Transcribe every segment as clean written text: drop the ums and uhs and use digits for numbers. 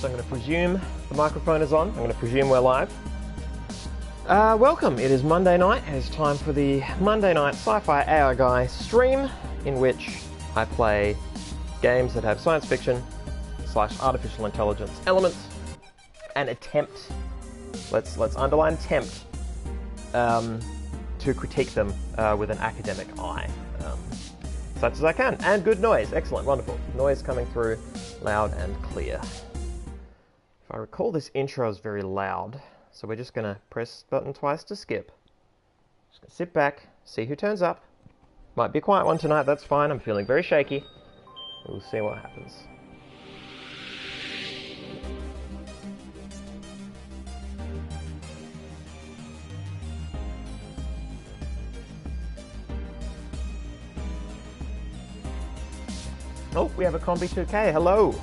So I'm going to presume the microphone is on. I'm going to presume we're live. Welcome. It is Monday night. It is time for the Monday night SciFiAIguy stream, in which I play games that have science fiction / artificial intelligence elements and attempt, let's underline attempt, to critique them with an academic eye, such as I can. And good noise. Excellent. Wonderful. Noise coming through loud and clear. If I recall, this intro is very loud, so we're just going to press button twice to skip. Just going to sit back, see who turns up. Might be a quiet one tonight, that's fine. I'm feeling very shaky. We'll see what happens. Oh, we have a Combi 2K. Hello.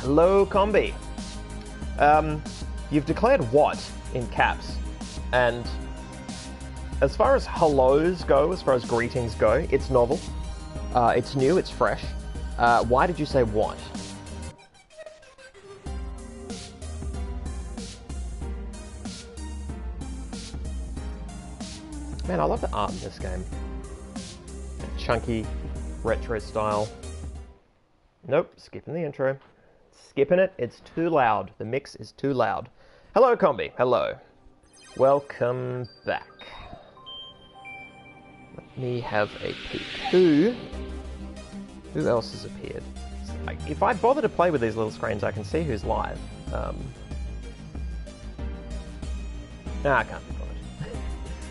Hello, Combi. You've declared what in caps, and as far as hellos go, as far as greetings go, it's novel, it's new, it's fresh. Why did you say what? Man, I love the art in this game. Chunky, retro style. Nope, skipping the intro. Skipping it, it's too loud. The mix is too loud. Hello, Combi. Hello. Welcome back. Let me have a peek. Who else has appeared? If I bother to play with these little screens, I can see who's live. Nah, I can't be bothered.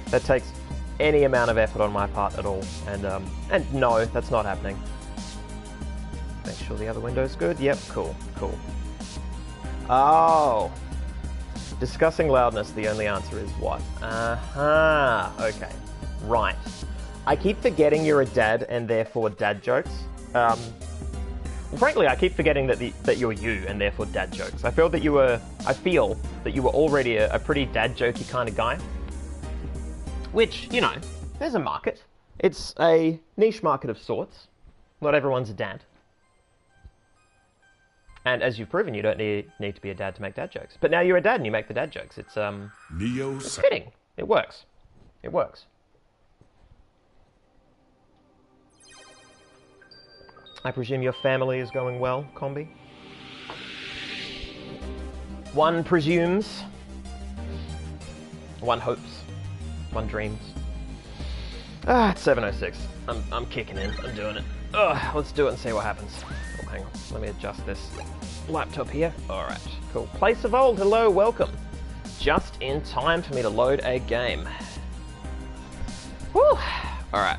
That takes any amount of effort on my part at all. And no, that's not happening. Make sure the other window's good. Yep, cool. Oh. Discussing loudness, the only answer is what? Okay. Right. I keep forgetting you're a dad and therefore dad jokes. Frankly, I keep forgetting that you're you and therefore dad jokes. I feel that you were already a pretty dad jokey kind of guy. Which, you know, there's a market. It's a niche market of sorts. Not everyone's a dad. And as you've proven, you don't need to be a dad to make dad jokes. But now you're a dad and you make the dad jokes. It's fitting. It works. It works. I presume your family is going well, Combi? One presumes. One hopes. One dreams. It's 7:06. I'm kicking in. I'm doing it. Let's do it and see what happens. Oh, hang on. Let me adjust this laptop here. Alright, cool. Place of Old, hello, welcome. Just in time for me to load a game. Woo! Alright.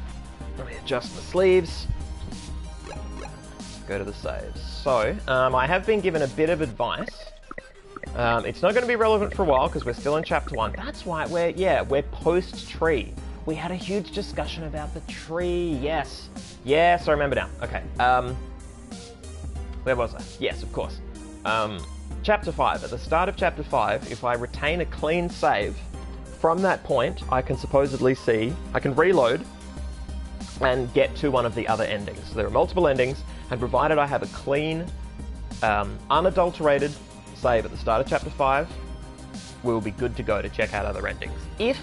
Let me adjust the sleeves. Go to the saves. So, I have been given a bit of advice. It's not going to be relevant for a while because we're still in chapter 1. That's why we're post-tree. We had a huge discussion about the tree, yes. Yes, I remember now. Okay, where was I? Yes, of course. Chapter 5. At the start of chapter 5, if I retain a clean save, from that point, I can supposedly I can reload and get to one of the other endings. So there are multiple endings, and provided I have a clean, unadulterated save at the start of chapter 5, we'll be good to go to check out other endings. If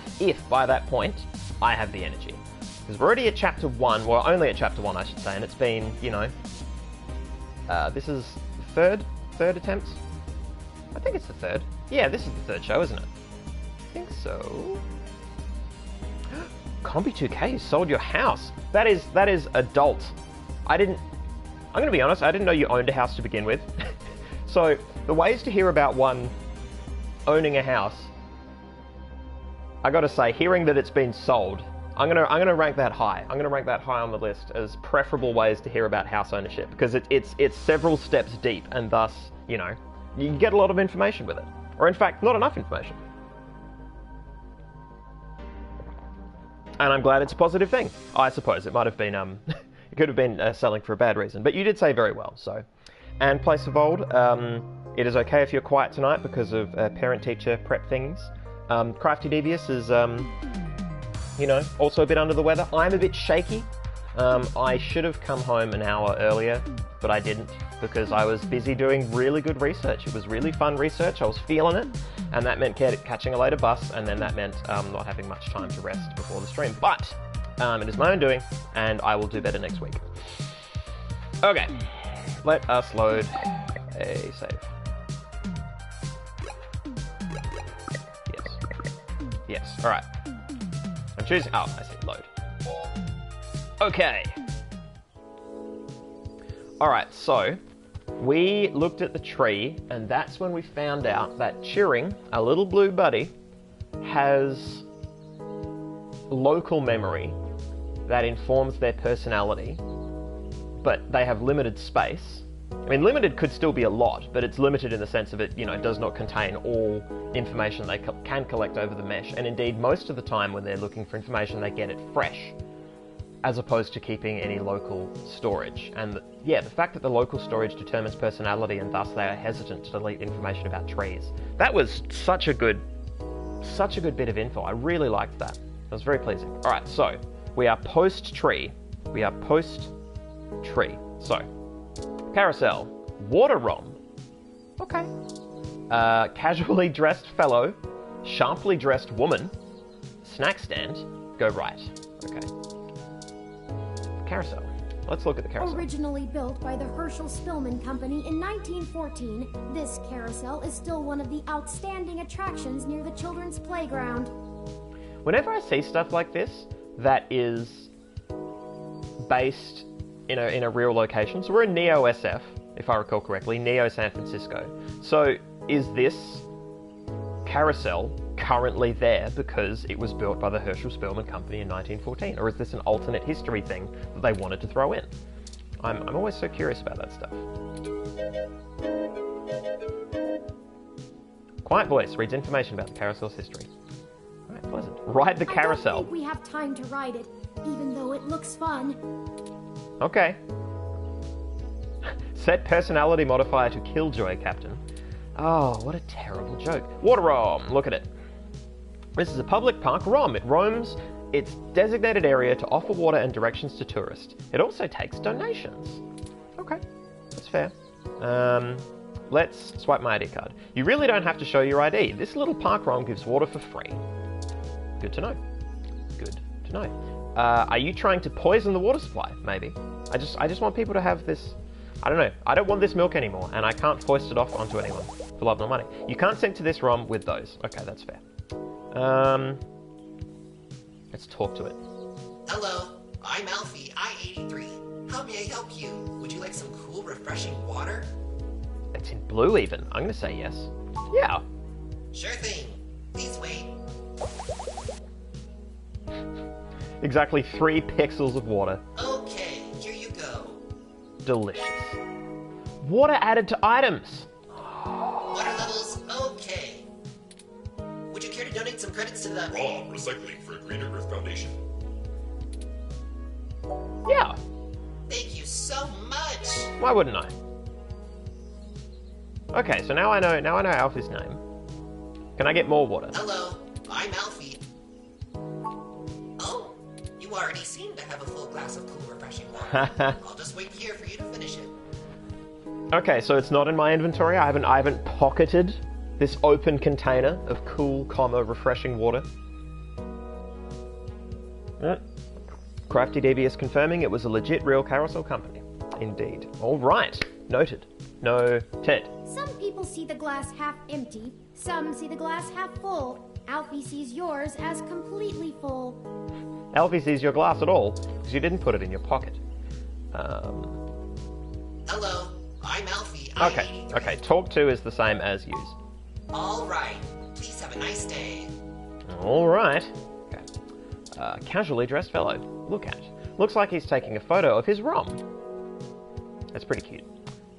by that point, I have the energy. Because we're already at chapter 1, well, only at chapter 1, I should say, and it's been, you know, this is the third attempt? I think it's the third. Yeah, this is the third show, isn't it? I think so. Combi 2K, you sold your house. That is adult. I'm going to be honest, I didn't know you owned a house to begin with. So, the ways to hear about one owning a house, I gotta say, hearing that it's been sold, I'm gonna rank that high. I'm gonna rank that high on the list as preferable ways to hear about house ownership, because it's several steps deep, and thus, you know, you can get a lot of information with it. Or in fact, not enough information. And I'm glad it's a positive thing. I suppose it might have been, it could have been selling for a bad reason, but you did say very well, so. And Place of Old, it is okay if you're quiet tonight because of parent-teacher prep things. Crafty Devious is, you know, also a bit under the weather. I'm a bit shaky. I should have come home an hour earlier, but I didn't because I was busy doing really good research. It was really fun research. I was feeling it, and that meant catching a later bus, and then that meant not having much time to rest before the stream. But it is my own doing, and I will do better next week. Okay, let us load a save. Yes, alright. I'm choosing... Oh, I see, load. Okay. Alright, so we looked at the tree, and that's when we found out that Turing, a little blue buddy, has local memory that informs their personality, but they have limited space. I mean, limited could still be a lot, but it's limited in the sense of it, you know, does not contain all information they can collect over the mesh. And indeed, most of the time when they're looking for information, they get it fresh, as opposed to keeping any local storage. And yeah, the fact that the local storage determines personality and thus they are hesitant to delete information about trees. That was such a good bit of info. I really liked that. That was very pleasing. All right, so we are post-tree. We are post-tree. So, carousel, Water ROM. Okay. Casually dressed fellow, sharply dressed woman, snack stand, go right. Okay. Carousel. Let's look at the carousel. Originally built by the Herschel-Spillman Company in 1914, this carousel is still one of the outstanding attractions near the children's playground. Whenever I see stuff like this that is based in a real location, so we're in Neo SF, if I recall correctly, Neo San Francisco. So is this carousel currently there because it was built by the Herschel-Spillman Company in 1914, or is this an alternate history thing that they wanted to throw in? I'm always so curious about that stuff. Quiet voice reads information about the carousel's history. All right, pleasant. Ride the carousel. I don't think we have time to ride it, even though it looks fun. Okay. Set personality modifier to Killjoy, Captain. Oh, what a terrible joke. Water ROM, look at it. This is a public park ROM. It roams its designated area to offer water and directions to tourists. It also takes donations. Okay, that's fair. Let's swipe my ID card. You really don't have to show your ID. This little park ROM gives water for free. Good to know. Good to know. Are you trying to poison the water supply? Maybe. I just want people to have this. I don't know. I don't want this milk anymore, and I can't foist it off onto anyone for love nor money. You can't sync to this ROM with those. Okay, that's fair. Let's talk to it. Hello, I'm Alfie, I-83. How may I help you? Would you like some cool, refreshing water? It's in blue even. I'm gonna say yes. Yeah. Sure thing. Please wait. Exactly 3 pixels of water. Okay, here you go. Delicious. Water added to items. Water levels, okay. Would you care to donate some credits to the ROM recycling for a greener Earth Foundation? Yeah. Thank you so much. Why wouldn't I? Okay, so now I know Alfie's name. Can I get more water? Hello, I'm Alfie. Oh, you already seem to have a full glass of cool, refreshing water. I'll just wait here for you to finish it. Okay, so it's not in my inventory. I haven't pocketed this open container of cool, refreshing water. Crafty Devious confirming it was a legit real carousel company. Indeed. All right. Noted. Noted. Some people see the glass half empty, some see the glass half full. Alfie sees yours as completely full. Alfie sees your glass at all, because you didn't put it in your pocket. Hello, I'm Alfie. Okay, talk to is the same as use. All right. Please have a nice day. All right. Okay. Casually dressed fellow. Look at. Looks like he's taking a photo of his ROM. That's pretty cute.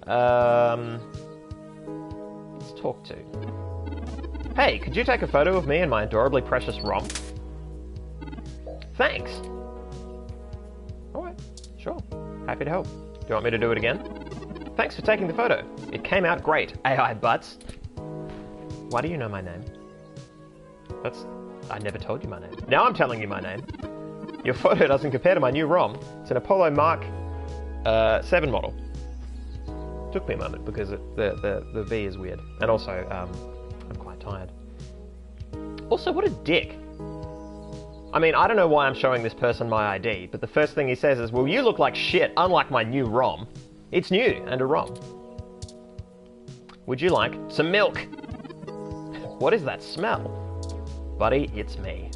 Let's talk to. Hey, could you take a photo of me and my adorably precious ROM? Thanks. Alright, sure. Happy to help. Do you want me to do it again? Thanks for taking the photo. It came out great, AI butts. Why do you know my name? I never told you my name. Now I'm telling you my name. Your photo doesn't compare to my new ROM. It's an Apollo Mark 7 model. Took me a moment because the V is weird. And also, I'm quite tired. Also, what a dick. I mean, I don't know why I'm showing this person my ID, but the first thing he says is, well, you look like shit, unlike my new ROM. It's new and a ROM. Would you like some milk? What is that smell? Buddy, it's me.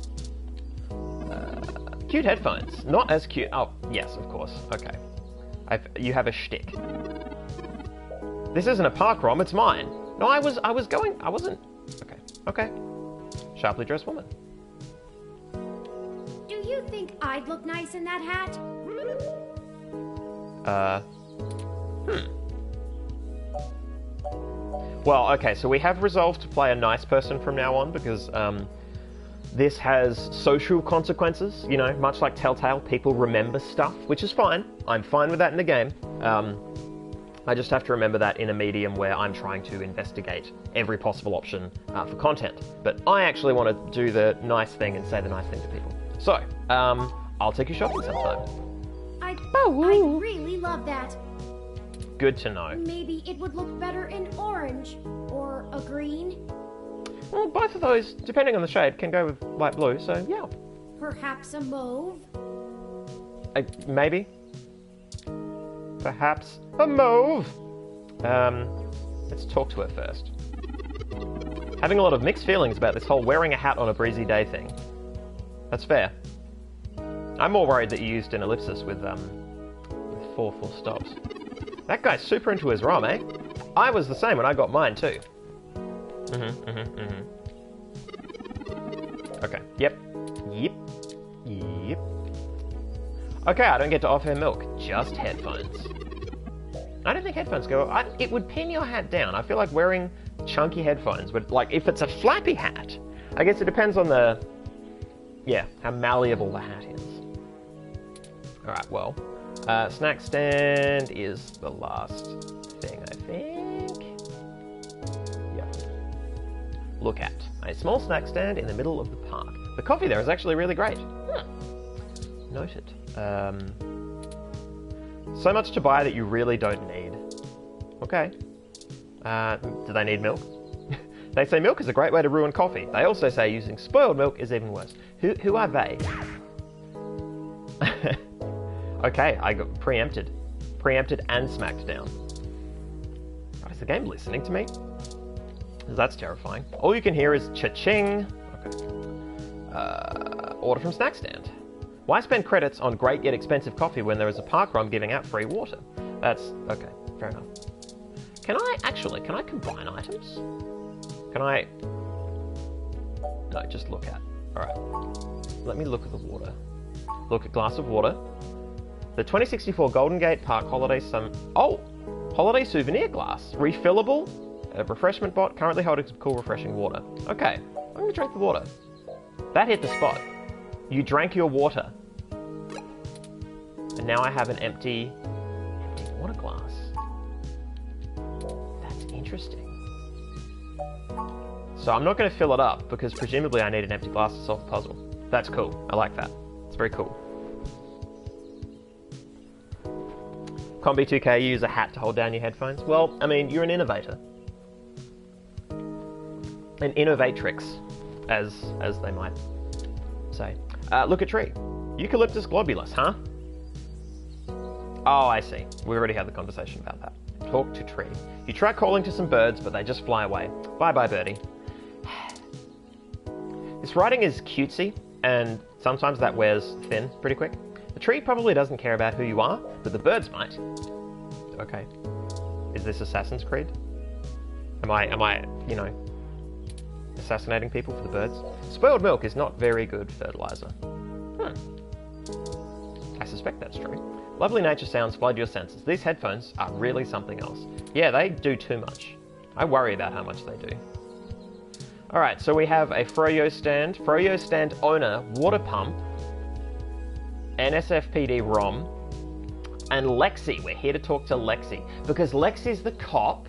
Cute headphones. Not as cute. Oh, yes, of course. Okay. You have a shtick. This isn't a park ROM, it's mine. No, I wasn't. Okay. Sharply dressed woman. Do you think I'd look nice in that hat? Well, okay, so we have resolved to play a nice person from now on because this has social consequences, you know, much like Telltale, people remember stuff, which is fine. I'm fine with that in the game. I just have to remember that in a medium where I'm trying to investigate every possible option for content. But I actually want to do the nice thing and say the nice thing to people. So, I'll take you shopping sometime. I'd really love that. Good to know. Maybe it would look better in orange or a green. Well, both of those, depending on the shade, can go with light blue, so yeah. Perhaps a mauve? Maybe. Perhaps a mauve. Let's talk to her first. Having a lot of mixed feelings about this whole wearing a hat on a breezy day thing. That's fair. I'm more worried that you used an ellipsis with 4 full stops. That guy's super into his ROM, eh? I was the same when I got mine too. Okay, yep. Okay, I don't get to offer her milk, just headphones. I don't think headphones go... it would pin your hat down. I feel like wearing chunky headphones would... Like, if it's a flappy hat, I guess it depends on the... Yeah, how malleable the hat is. Alright, well... snack stand is the last thing, I think. Yep. Look at a small snack stand in the middle of the park. The coffee there is actually really great. Noted. So much to buy that you really don't need. Okay. Do they need milk? They say milk is a great way to ruin coffee. They also say using spoiled milk is even worse. Who are they? Okay, I got preempted. Preempted and smacked down. God, is the game listening to me? That's terrifying. All you can hear is cha-ching. Okay. Order from snack stand. Why spend credits on great yet expensive coffee when there is a park ROM giving out free water? That's... okay, fair enough. Can I combine items? Can I... No, just look at. Alright. Let me look at the water. Look at glass of water. The 2064 Golden Gate Park Holiday Holiday Souvenir Glass. Refillable. A refreshment bot. Currently holding some cool, refreshing water. Okay. I'm going to drink the water. That hit the spot. You drank your water. And now I have an empty water glass. That's interesting. So I'm not going to fill it up because presumably I need an empty glass to solve the puzzle. That's cool. I like that. It's very cool. Combi 2K, you use a hat to hold down your headphones. Well, I mean, you're an innovator. An innovatrix, as they might say. Look at tree. Eucalyptus globulus, huh? Oh, I see. We already had the conversation about that. Talk to tree. You try calling to some birds, but they just fly away. Bye-bye, birdie. This writing is cutesy, and sometimes that wears thin pretty quick. The tree probably doesn't care about who you are, but the birds might. Okay. Is this Assassin's Creed? Am I, you know, assassinating people for the birds? Spoiled milk is not very good fertilizer. I suspect that's true. Lovely nature sounds flood your senses. These headphones are really something else. Yeah, they do too much. I worry about how much they do. Alright, so we have a Froyo Stand owner, water pump, NSFPD ROM, and Lexi. We're here to talk to Lexi because Lexi's the cop,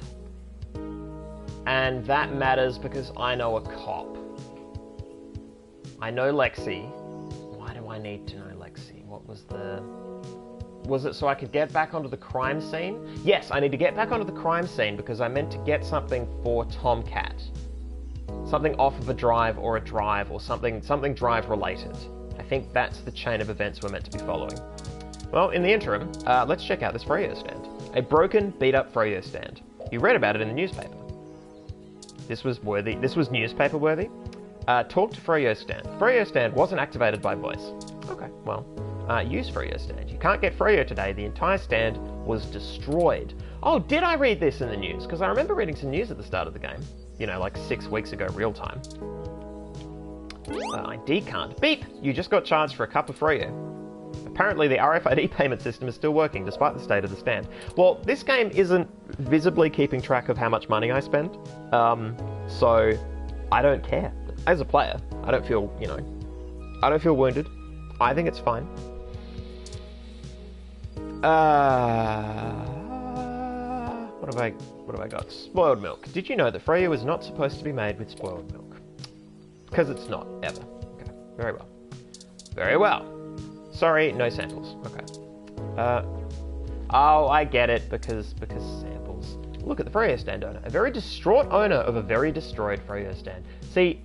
and that matters because I know a cop. I know Lexi. Why do I need to know, Lexi? What was the... Was it so I could get back onto the crime scene? Yes, I need to get back onto the crime scene because I meant to get something for Tomcat. Something off of a drive or something drive related. I think that's the chain of events we're meant to be following. Well, in the interim, let's check out this Froyo Stand. A broken, beat-up Froyo Stand. You read about it in the newspaper. This was worthy. This was newspaper worthy. Talk to Froyo Stand. Froyo Stand wasn't activated by voice. Okay, well, use Froyo Stand. You can't get Froyo today. The entire stand was destroyed. Oh, did I read this in the news? Because I remember reading some news at the start of the game. You know, like 6 weeks ago, real time. ID card. Beep! You just got charged for a cup of Froyo. Apparently the RFID payment system is still working, despite the state of the stand. Well, this game isn't visibly keeping track of how much money I spend. So I don't care. As a player, I don't feel, you know, I don't feel wounded. I think it's fine. What have I got? Spoiled milk. Did you know that Froyo is not supposed to be made with spoiled milk? Because it's not, ever. Okay, very well. Very well. Sorry, no samples. Okay. Oh, I get it, because samples. Look at the Froyo Stand owner. A very distraught owner of a very destroyed Froyo Stand. See,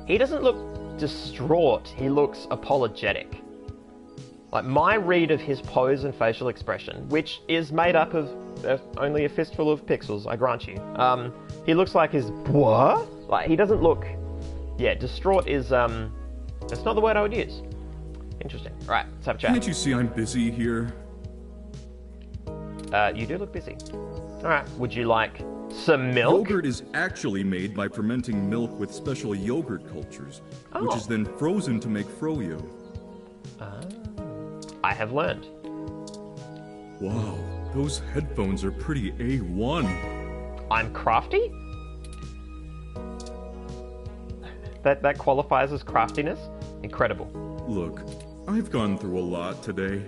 he doesn't look distraught, he looks apologetic. Like, my read of his pose and facial expression, which is made up of only a fistful of pixels, I grant you. He looks like his... What? Like, he doesn't look... Yeah, distraught is, that's not the word I would use. Interesting. Right, let's have a chat. Can't you see I'm busy here? You do look busy. Alright, would you like some milk? Yogurt is actually made by fermenting milk with special yogurt cultures, which is then frozen to make Froyo. I have learned. Wow, those headphones are pretty A1. I'm crafty? That qualifies as craftiness? Incredible. Look, I've gone through a lot today.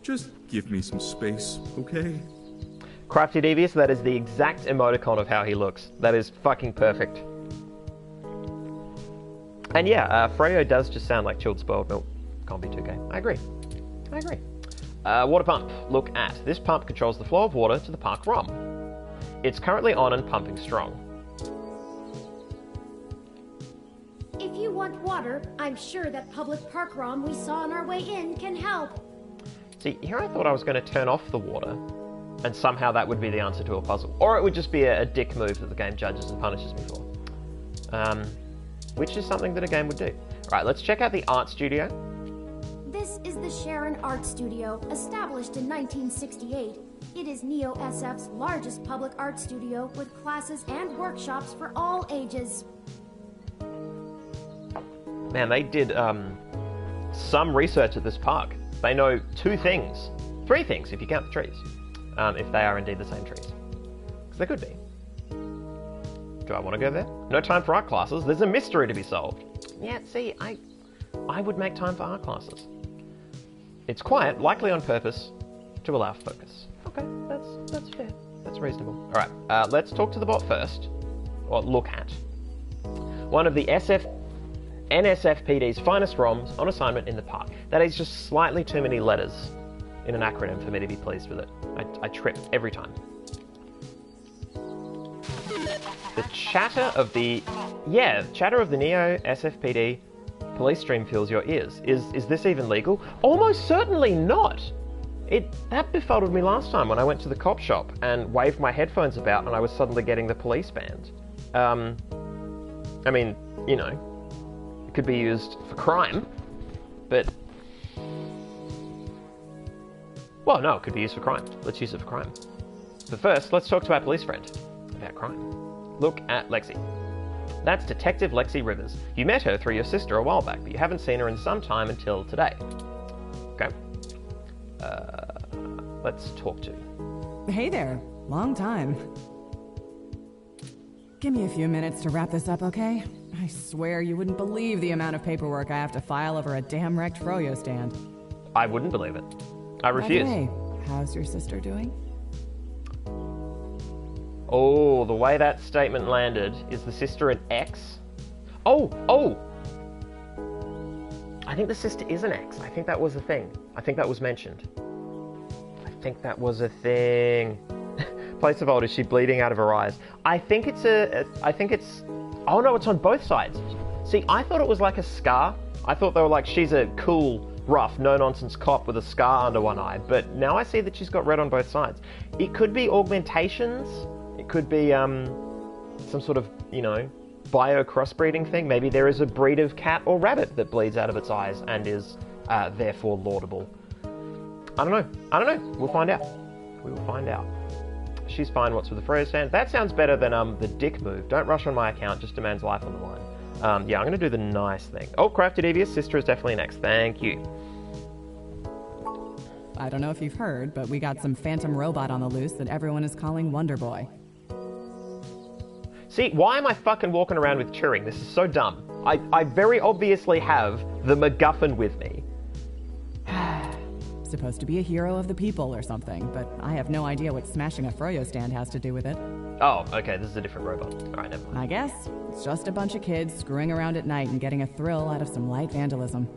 Just give me some space, okay? Crafty Devious, that is the exact emoticon of how he looks. That is fucking perfect. And yeah, Froyo does just sound like chilled spoiled milk. Can't be 2K. I agree. I agree. Water pump. Look at. This pump controls the flow of water to the park ROM. It's currently on and pumping strong. If you want water, I'm sure that public park ROM we saw on our way in can help. See, here I thought I was going to turn off the water, and somehow that would be the answer to a puzzle. Or it would just be a dick move that the game judges and punishes me for. Which is something that a game would do. Right, let's check out the art studio. This is the Sharon Art Studio, established in 1968. It is Neo SF's largest public art studio with classes and workshops for all ages. Man, they did some research at this park. They know 2 things. 3 things if you count the trees. If they are indeed the same trees. Because they could be. Do I want to go there? No time for art classes. There's a mystery to be solved. Yeah, see, I would make time for art classes. It's quiet, likely on purpose, to allow focus. Okay, that's fair. That's reasonable. Alright, let's talk to the bot first. Or look at. One of the NSFPD's finest ROMs on assignment in the park. That is just slightly too many letters in an acronym for me to be pleased with it. I trip every time. The chatter of the... Yeah, chatter of the Neo SFPD police stream fills your ears. Is this even legal? Almost certainly not! That befuddled me last time when I went to the cop shop and waved my headphones about and I was suddenly getting the police band. I mean, you know, it could be used for crime, but... Well, no, it could be used for crime. Let's use it for crime. But first, let's talk to our police friend about crime. Look at Lexi. That's Detective Lexi Rivers. You met her through your sister a while back, but you haven't seen her in some time until today. Okay. Let's talk to... Hey there. Long time. Give me a few minutes to wrap this up, okay? I swear you wouldn't believe the amount of paperwork I have to file over a damn wrecked Froyo stand. I wouldn't believe it. I refuse. By the way, how's your sister doing? Oh, the way that statement landed. Is the sister an ex? Oh! I think the sister is an ex. I think that was a thing. I think that was mentioned. I think that was a thing. Place of old, is she bleeding out of her eyes? I think it's oh no, it's on both sides. See, I thought it was like a scar. I thought they were like, she's a cool, rough, no-nonsense cop with a scar under one eye. But now I see that she's got red on both sides. It could be augmentations. It could be some sort of, you know, bio crossbreeding thing. Maybe there is a breed of cat or rabbit that bleeds out of its eyes and is therefore laudable. I don't know. We'll find out. We will find out. She's fine. What's with the Froyo Stand? That sounds better than the dick move. Don't rush on my account. Just a man's life on the line. Yeah, I'm going to do the nice thing. Oh, Crafty Devious. Sister is definitely next. Thank you. I don't know if you've heard, but we got some phantom robot on the loose that everyone is calling Wonder Boy. See, why am I fucking walking around with Turing? This is so dumb. I very obviously have the MacGuffin with me. Supposed to be a hero of the people or something, but I have no idea what smashing a Froyo Stand has to do with it. Oh, okay, this is a different robot. Alright, never mind. I guess it's just a bunch of kids screwing around at night and getting a thrill out of some light vandalism.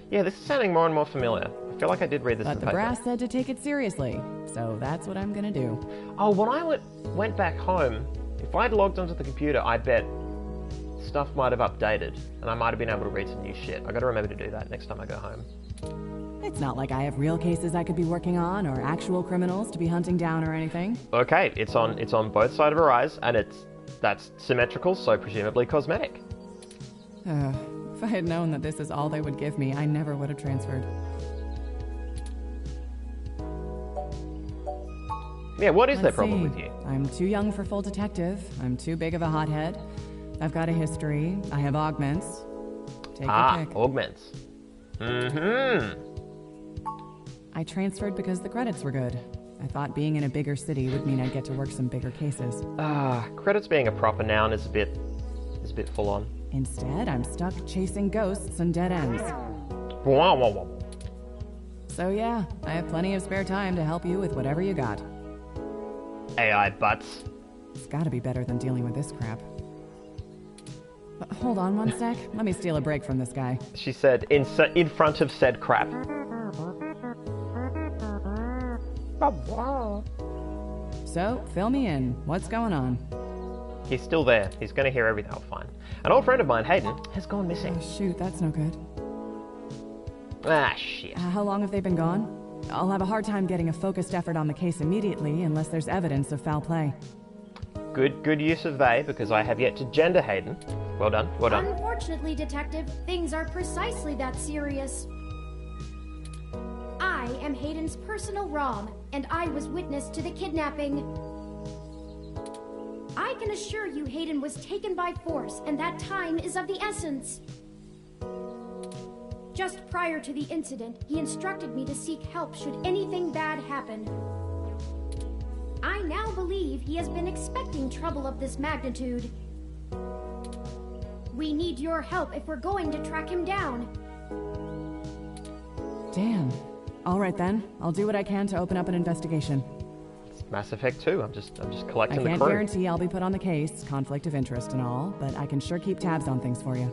Yeah, this is sounding more and more familiar. I feel like I did read this in But the the paper. brass said to take it seriously, so that's what I'm gonna do. Oh, when I went back home, if I'd logged onto the computer, I bet stuff might have updated, and I might have been able to read some new shit. I gotta remember to do that next time I go home. It's not like I have real cases I could be working on, or actual criminals to be hunting down or anything. Okay, it's on both sides of her eyes, and that's symmetrical, so presumably cosmetic. If I had known that this is all they would give me, I never would have transferred. Yeah, what is their Let's problem see. with you? I'm too young for full detective. I'm too big of a hothead. I've got a history. I have augments. Take your pick. Augments. Mm-hmm. I transferred because the credits were good. I thought being in a bigger city would mean I'd get to work some bigger cases. Credits being a proper noun is a bit full on. Instead, I'm stuck chasing ghosts and dead ends. Wah, wah, wah. So yeah, I have plenty of spare time to help you with whatever you got. AI butts. It's gotta be better than dealing with this crap. Hold on one sec. Let me steal a break from this guy. She said in front of said crap. So, fill me in. What's going on? He's still there. He's going to hear everything. Oh, fine. An old friend of mine, Hayden, has gone missing. Oh, shoot, that's no good. Ah, shit. How long have they been gone? I'll have a hard time getting a focused effort on the case immediately unless there's evidence of foul play. Good use of they, because I have yet to gender Hayden. Well done, well done. Unfortunately, Detective, things are precisely that serious. I am Hayden's personal ROM, and I was witness to the kidnapping. I can assure you Hayden was taken by force, and that time is of the essence. Just prior to the incident, he instructed me to seek help should anything bad happen. I now believe he has been expecting trouble of this magnitude. We need your help if we're going to track him down. Damn. All right then. I'll do what I can to open up an investigation. It's Mass Effect 2. I'm just collecting I the can't crew. guarantee I'll be put on the case, conflict of interest and all, but I can sure keep tabs on things for you.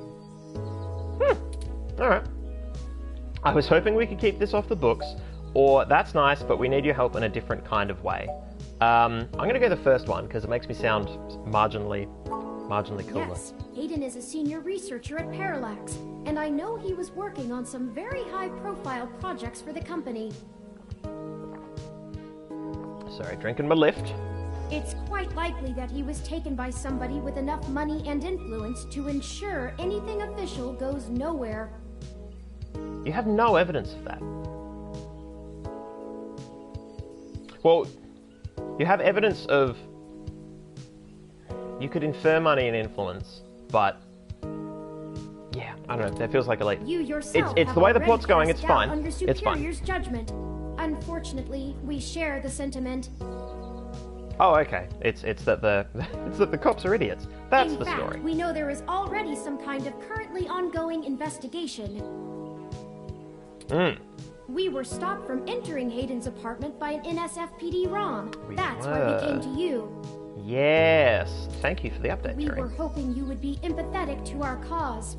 Alright. I was hoping we could keep this off the books, or that's nice, but we need your help in a different kind of way. I'm going to go the first one, because it makes me sound marginally cooler. Yes, Hayden is a senior researcher at Parallax, and I know he was working on some very high-profile projects for the company. Sorry, drinking my lift. It's quite likely that he was taken by somebody with enough money and influence to ensure anything official goes nowhere. You have no evidence of that. Well, you have evidence of... You could infer money and influence, but... Yeah, I don't know, that feels like a late... You yourself It's have the way the already plot's going, cast it's doubt fine. on your It's fine. superior's judgment. Unfortunately, we share the sentiment. Oh, okay. It's that the it's that the cops are idiots. That's In the fact, story. we know there is already some kind of currently ongoing investigation. We were stopped from entering Hayden's apartment by an NSFPD ROM. That's why we came to you. Yes. Thank you for the update, We Jerry. were hoping you would be empathetic to our cause.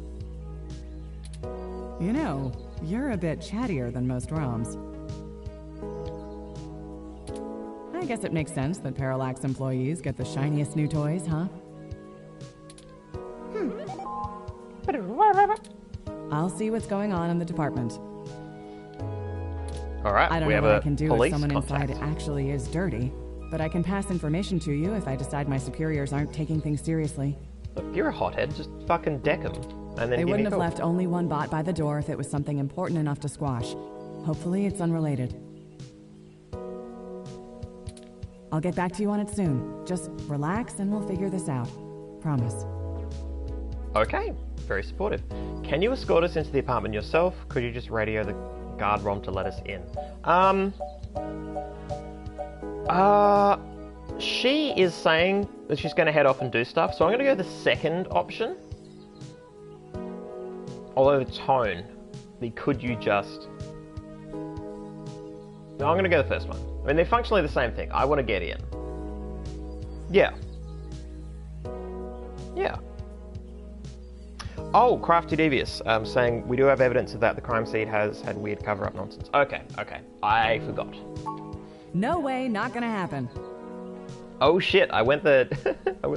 You know, you're a bit chattier than most ROMs. I guess it makes sense that Parallax employees get the shiniest new toys, huh? I'll see what's going on in the department. Alright, I don't we know have what a I can do if police someone contact. inside actually is dirty, but I can pass information to you if I decide my superiors aren't taking things seriously. Look, you're a hothead, just fucking deck them. And then They give me wouldn't have a call. left only one bot by the door if it was something important enough to squash. Hopefully it's unrelated. I'll get back to you on it soon. Just relax and we'll figure this out. Promise. Okay, very supportive. Can you escort us into the apartment yourself? Could you just radio the guard ROM to let us in? She is saying that she's going to head off and do stuff, so I'm going to go the second option. Although the tone, could you just... No, I'm going to go the first one. I mean, they're functionally the same thing. I want to get in. Yeah. Yeah. Oh, Crafty Devious, saying we do have evidence of that. The crime scene has had weird cover-up nonsense. Okay, okay. I forgot. No way, not gonna happen. Oh shit, I went the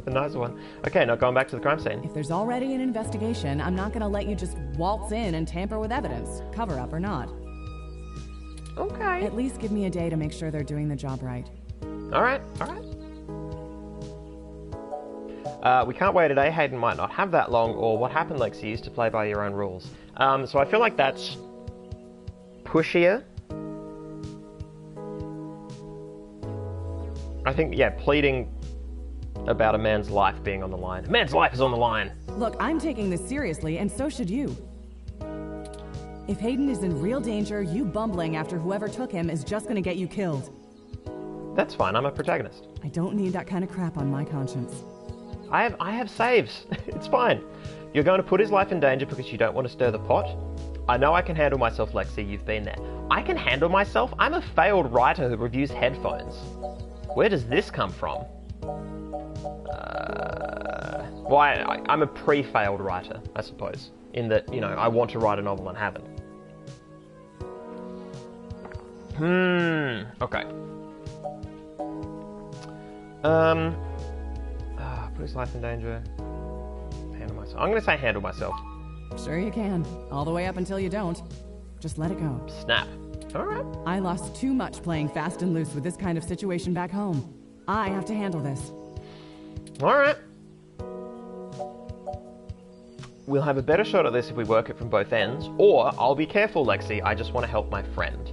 nicer one. Okay, not going back to the crime scene. If there's already an investigation, I'm not gonna let you just waltz in and tamper with evidence, cover-up or not. Okay. At least give me a day to make sure they're doing the job right. Alright, alright. We can't wait a day. Hayden might not have that long, or what happened, Lex? You used to play by your own rules. So I feel like that's pushier. I think, yeah, pleading about a man's life being on the line. A man's life is on the line. Look, I'm taking this seriously, and so should you. If Hayden is in real danger, you bumbling after whoever took him is just gonna get you killed. That's fine, I'm a protagonist. I don't need that kind of crap on my conscience. I have saves. It's fine. You're going to put his life in danger because you don't want to stir the pot. I know I can handle myself, Lexi. You've been there. I can handle myself? I'm a failed writer who reviews headphones. Where does this come from? Well, I'm a pre-failed writer, I suppose. In that, you know, I want to write a novel and haven't. Okay. Put his life in danger. Handle myself. I'm going to say handle myself. Sure you can. All the way up until you don't. Just let it go. Snap. Alright. I lost too much playing fast and loose with this kind of situation back home. I have to handle this. Alright. We'll have a better shot at this if we work it from both ends, or I'll be careful, Lexi, I just want to help my friend.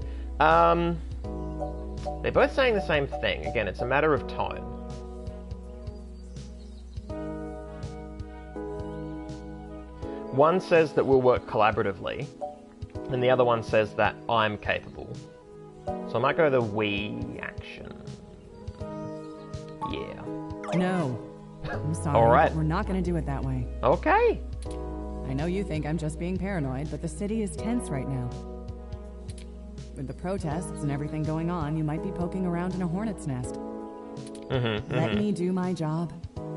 They're both saying the same thing. Again, it's a matter of tone. One says that we'll work collaboratively, and the other one says that I'm capable. So I might go the we action. Yeah. No. I'm sorry. All right. We're not going to do it that way. Okay. I know you think I'm just being paranoid, but the city is tense right now. With the protests and everything going on, you might be poking around in a hornet's nest. Let me do my job.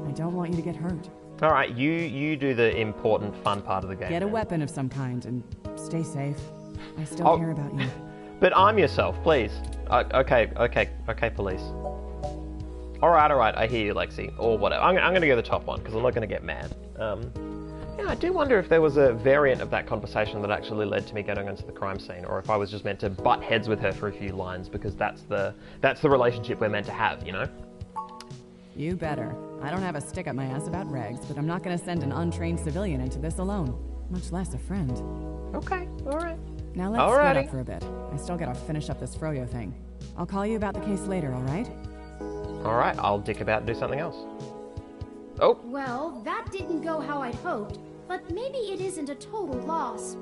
I don't want you to get hurt. Alright, you do the important, fun part of the game. Get a then. weapon of some kind and stay safe. I still care about you. But arm yourself, please. Okay, police. Alright, I hear you, Lexi. Or whatever. I'm going to go the top one, because I'm not going to get mad. Yeah, I do wonder if there was a variant of that conversation that actually led to me getting onto the crime scene, or if I was just meant to butt heads with her for a few lines, because that's the relationship we're meant to have, you know? You better. I don't have a stick up my ass about regs, but I'm not going to send an untrained civilian into this alone, much less a friend. Okay, alright. Now let's split up for a bit. I still gotta finish up this Froyo thing. I'll call you about the case later, alright? Alright, I'll dick about and do something else. Oh! Well, that didn't go how I'd hoped, but maybe it isn't a total loss.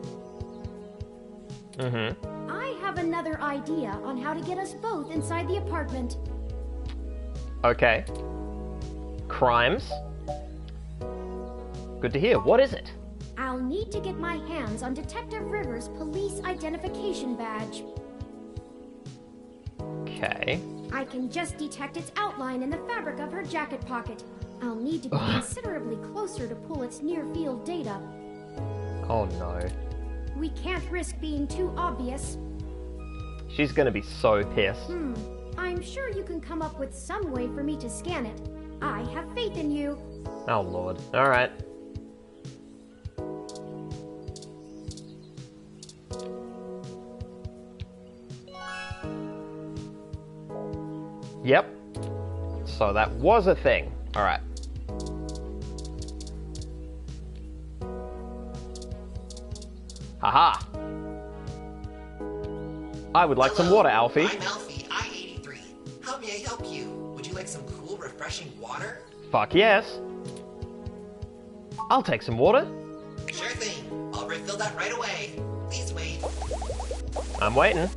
I have another idea on how to get us both inside the apartment. Okay. Crimes? Good to hear. What is it? I'll need to get my hands on Detective Rivers' police identification badge. Okay. I can just detect its outline in the fabric of her jacket pocket. I'll need to be considerably closer to pull its near-field data. Oh no. We can't risk being too obvious. She's gonna be so pissed. I'm sure you can come up with some way for me to scan it. I have faith in you. Oh, Lord. Alright. Yep. So that was a thing. Alright. Haha. I would like some water, Alfie. I'm Alfie, I-83. How may I help you? Would you like some cool, refreshing water? Fuck yes. I'll take some water. Sure thing. I'll refill that right away. Please wait. I'm waiting.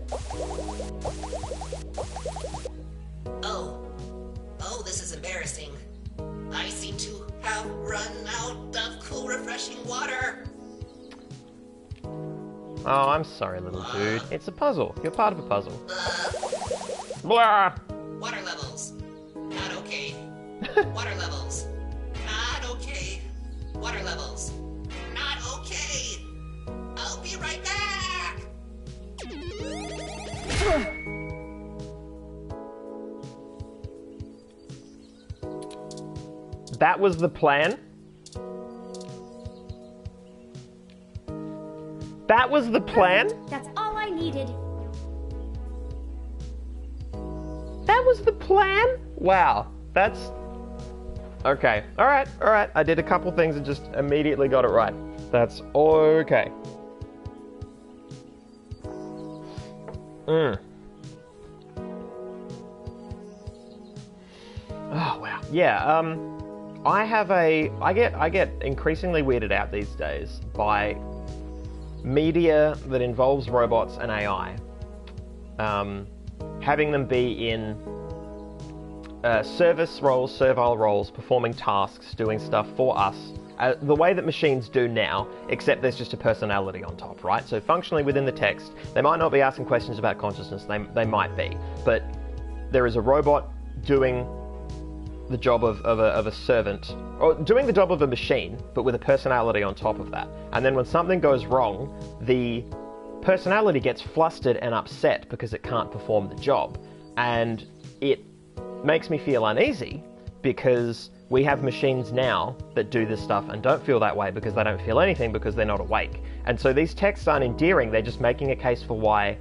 Oh, this is embarrassing. I seem to have run out of cool, refreshing water. Oh, I'm sorry, little dude. It's a puzzle. You're part of a puzzle. Blah! Water levels. Not okay. Water levels. Not okay. Water levels. Not okay. I'll be right back. That was the plan? That was the plan? That's all I needed. That was the plan? Wow, that's... Okay, alright. I did a couple things and just immediately got it right. That's okay. Oh, wow. Yeah, I get increasingly weirded out these days by media that involves robots and AI. Having them be in service roles, servile roles, performing tasks, doing stuff for us, the way that machines do now, except there's just a personality on top, right? So functionally within the text, they might not be asking questions about consciousness, they might be, but there is a robot doing the job of a servant, or doing the job of a machine, but with a personality on top of that. And then when something goes wrong, the personality gets flustered and upset because it can't perform the job. And it makes me feel uneasy because we have machines now that do this stuff and don't feel that way because they don't feel anything because they're not awake. And so these texts aren't endearing, they're just making a case for why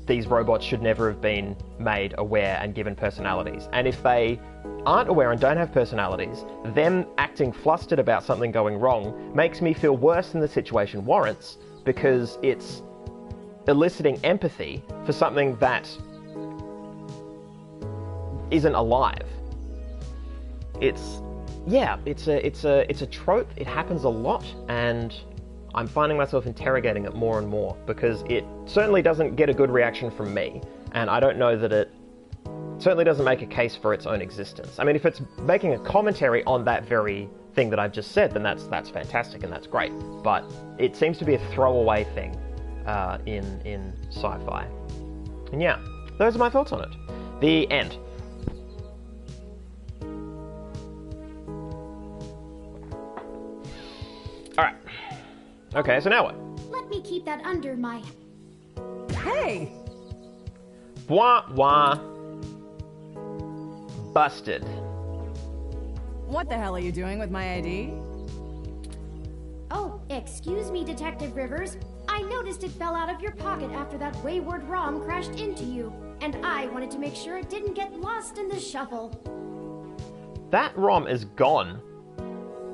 these robots should never have been made aware and given personalities. And if they aren't aware and don't have personalities, them acting flustered about something going wrong makes me feel worse than the situation warrants because it's eliciting empathy for something that isn't alive. It's a trope. It happens a lot, and I'm finding myself interrogating it more and more because it certainly doesn't get a good reaction from me, and I don't know that it certainly doesn't make a case for its own existence. I mean, if it's making a commentary on that very thing that I've just said, then that's fantastic and that's great. But it seems to be a throwaway thing in sci-fi. And yeah, those are my thoughts on it. The end. All right. Okay, so now what? Let me keep that under my... Hey! Wah wah. Busted. What the hell are you doing with my ID? Oh, excuse me, Detective Rivers. I noticed it fell out of your pocket after that wayward ROM crashed into you, and I wanted to make sure it didn't get lost in the shuffle. That ROM is gone.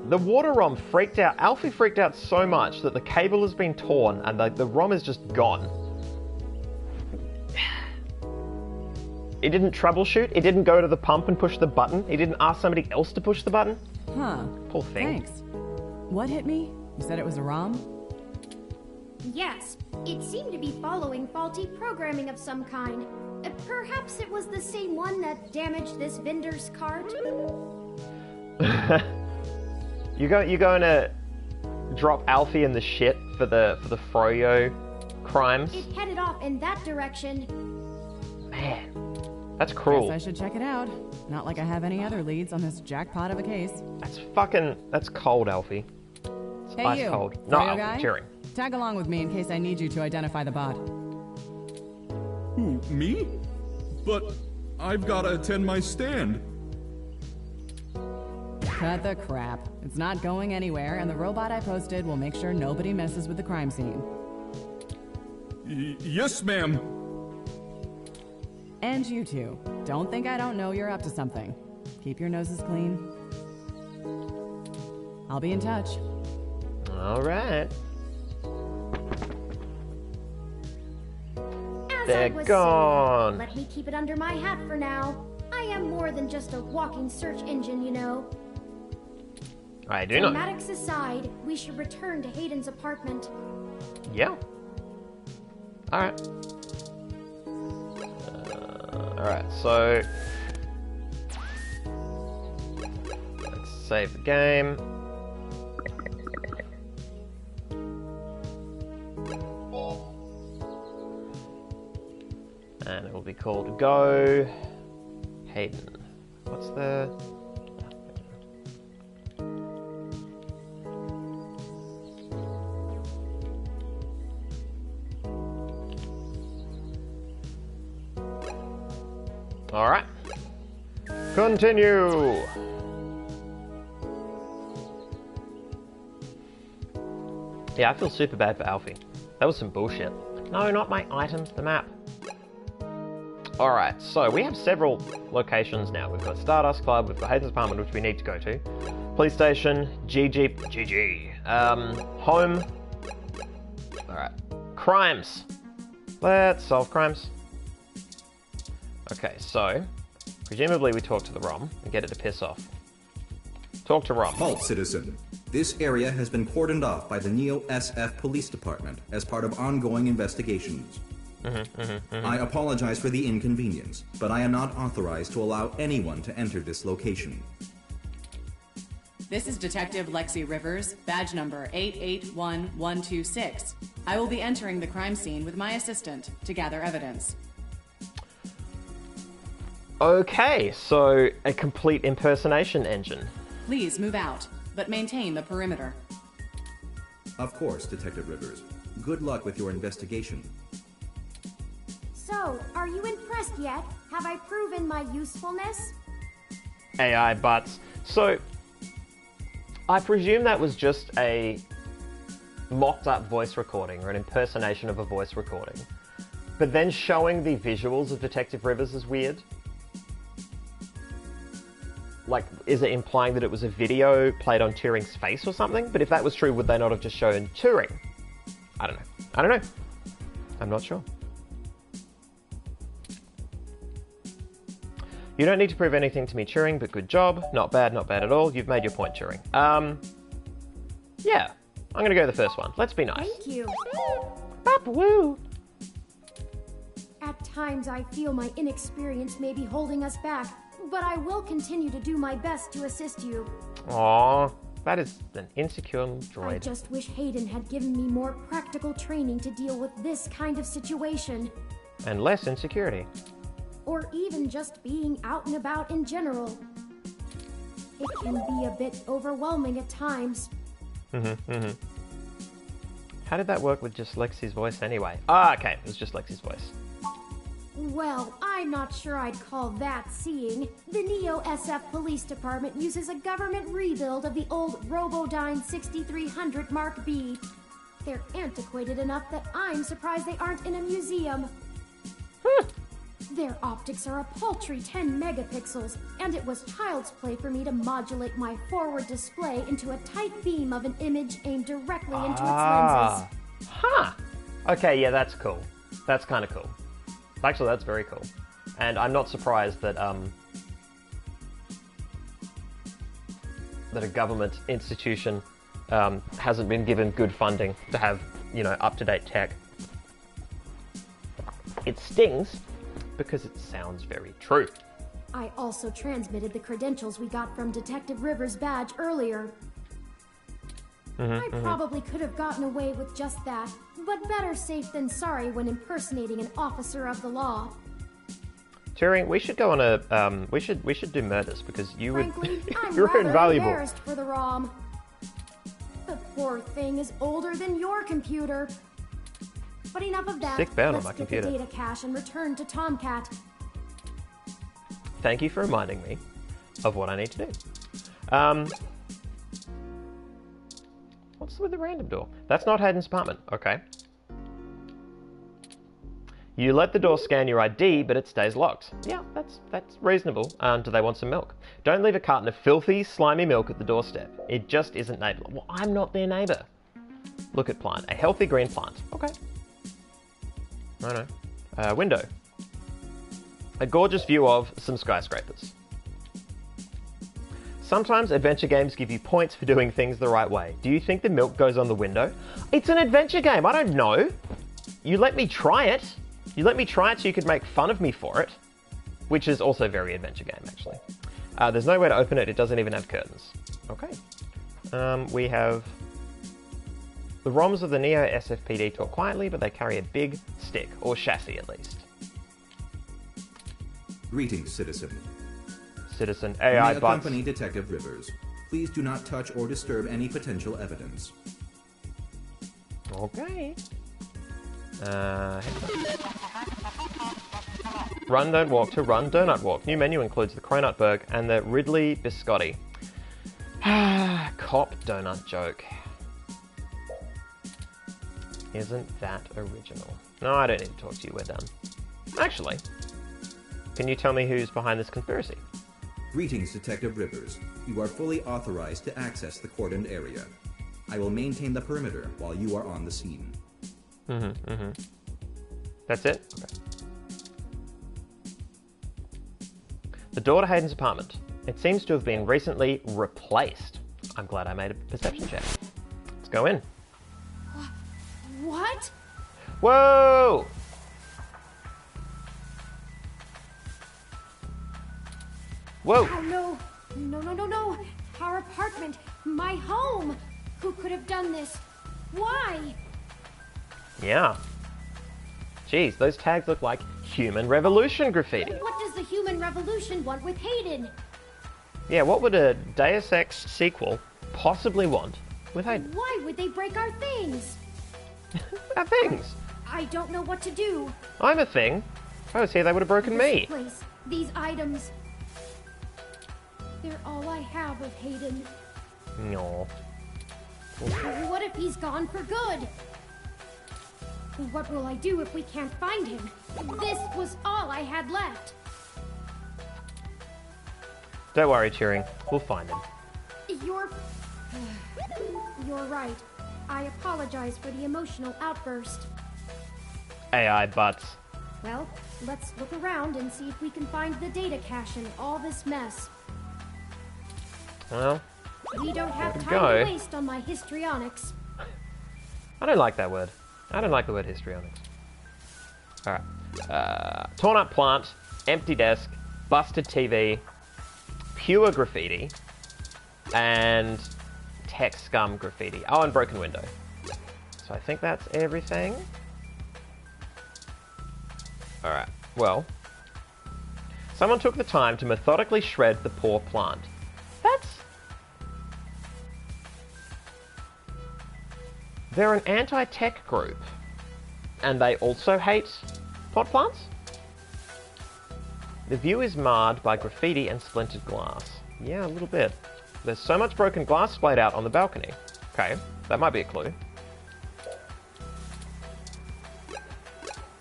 The Water ROM freaked out. Alfie freaked out so much that the cable has been torn and the ROM is just gone. It didn't troubleshoot. It didn't go to the pump and push the button. It didn't ask somebody else to push the button. Huh. Poor thing. Thanks. What hit me? You said it was a ROM? Yes, it seemed to be following faulty programming of some kind. Perhaps it was the same one that damaged this vendor's cart? You going to drop Alfie in the shit for the Froyo crimes? It headed off in that direction. Man, that's cruel. Guess I should check it out. Not like I have any other leads on this jackpot of a case. That's cold, Alfie. It's Hey ice you, cold. No, Froyo Alfie, guy? cheering. Tag along with me in case I need you to identify the bot. Who, me? But I've gotta attend my stand. Cut the crap. It's not going anywhere, and the robot I posted will make sure nobody messes with the crime scene. Yes, ma'am. And you two. Don't think I don't know you're up to something. Keep your noses clean. I'll be in touch. All right. They're gone. Let me keep it under my hat for now. I am more than just a walking search engine, you know. I do not. Dramatics aside, we should return to Hayden's apartment. Yeah. Alright. Alright, so... let's save the game. And it will be called Go Hayden. What's the... Alright. Continue! Yeah, I feel super bad for Alfie. That was some bullshit. No, not my items, the map. Alright, so we have several locations now. We've got Stardust Club, we've got Hayden's apartment, which we need to go to. Police station, GG. Home. Alright. Crimes. Let's solve crimes. Okay, so, presumably we talk to the ROM and get it to piss off. Talk to ROM. Halt, citizen. This area has been cordoned off by the Neo-SF Police Department as part of ongoing investigations. I apologize for the inconvenience, but I am not authorized to allow anyone to enter this location. This is Detective Lexi Rivers, badge number 881126. I will be entering the crime scene with my assistant to gather evidence. Okay, so a complete impersonation engine. Please move out, but maintain the perimeter. Of course, Detective Rivers. Good luck with your investigation. So, are you impressed yet? Have I proven my usefulness? AI butts. So, I presume that was just a mocked up voice recording or an impersonation of a voice recording. But then showing the visuals of Detective Rivers is weird. Like, is it implying that it was a video played on Turing's face or something? But if that was true, would they not have just shown Turing? I don't know. I'm not sure. You don't need to prove anything to me, Turing, but good job. Not bad at all. You've made your point, Turing. Yeah. I'm gonna go the first one. Let's be nice. Thank you. Bap-woo! At times I feel my inexperience may be holding us back, but I will continue to do my best to assist you. Aww, that is an insecure droid. I just wish Hayden had given me more practical training to deal with this kind of situation. And less insecurity. Or even just being out and about in general. It can be a bit overwhelming at times. How did that work with just Lexi's voice anyway? Ah, okay, it was just Lexi's voice. Well, I'm not sure I'd call that seeing. The Neo-SF Police Department uses a government rebuild of the old Robodyne 6300 Mark B. They're antiquated enough that I'm surprised they aren't in a museum. Their optics are a paltry 10 megapixels, and it was child's play for me to modulate my forward display into a tight beam of an image aimed directly into its lenses. Huh. Okay, yeah, that's cool. That's kind of cool. Actually, that's very cool. And I'm not surprised that that a government institution hasn't been given good funding to have, you know, up-to-date tech. It stings because it sounds very true. I also transmitted the credentials we got from Detective Rivers' badge earlier. I probably could have gotten away with just that, but better safe than sorry when impersonating an officer of the law. Turing, we should go on a we should do murders because you Frankly, would I'm you're rather invaluable. embarrassed for the ROM. The poor thing is older than your computer. But enough of that. Sick burn on Let's my get computer. the data cache and return to Tomcat. Thank you for reminding me of what I need to do. What's with the random door? That's not Hayden's apartment. Okay. You let the door scan your ID, but it stays locked. Yeah, that's reasonable. Do they want some milk? Don't leave a carton of filthy, slimy milk at the doorstep. It just isn't neighbourly. Well, I'm not their neighbour. Look at plant. A healthy green plant. Okay. I know. Window. A gorgeous view of some skyscrapers. Sometimes adventure games give you points for doing things the right way. Do you think the milk goes on the window? It's an adventure game. I don't know. You let me try it. You let me try it so you could make fun of me for it. Which is also very adventure game, actually. There's no way to open it. It doesn't even have curtains. Okay. We have... The ROMs of the Neo SFPD talk quietly, but they carry a big stick, or chassis at least. Greetings, citizen. Citizen AI May bots. accompany Detective Rivers. Please do not touch or disturb any potential evidence. Okay. Run, don't walk to run, donut walk. New menu includes the Cronutberg and the Ridley Biscotti. Cop donut joke. Isn't that original? No, I don't need to talk to you. We're done. Actually, can you tell me who's behind this conspiracy? Greetings, Detective Rivers. You are fully authorized to access the cordoned area. I will maintain the perimeter while you are on the scene. That's it? Okay. The door to Hayden's apartment. It seems to have been recently replaced. I'm glad I made a perception check. Let's go in. What? Whoa! Whoa! Oh no. No. Our apartment. My home. Who could have done this? Why? Yeah. Jeez, those tags look like Human Revolution graffiti. What does the Human Revolution want with Hayden? Yeah, what would a Deus Ex sequel possibly want with Hayden? Why would they break our things? Our things. I don't know what to do. I'm a thing. If I was here, they would have broken me. This place, these items. They're all I have of Hayden. No. What if he's gone for good? What will I do if we can't find him? This was all I had left. Don't worry, Turing. We'll find him. You're right. I apologize for the emotional outburst. AI butts. Well, let's look around and see if we can find the data cache in all this mess. Well, We don't have There we time go. to waste on my histrionics. I don't like that word. I don't like the word histrionics. Alright. Torn up plant, empty desk, busted TV, pure graffiti, and tech scum graffiti. Oh, and broken window. So I think that's everything. Alright, well. Someone took the time to methodically shred the poor plant. They're an anti-tech group. And they also hate pot plants? The view is marred by graffiti and splintered glass. Yeah, a little bit. There's so much broken glass splayed out on the balcony. Okay, that might be a clue.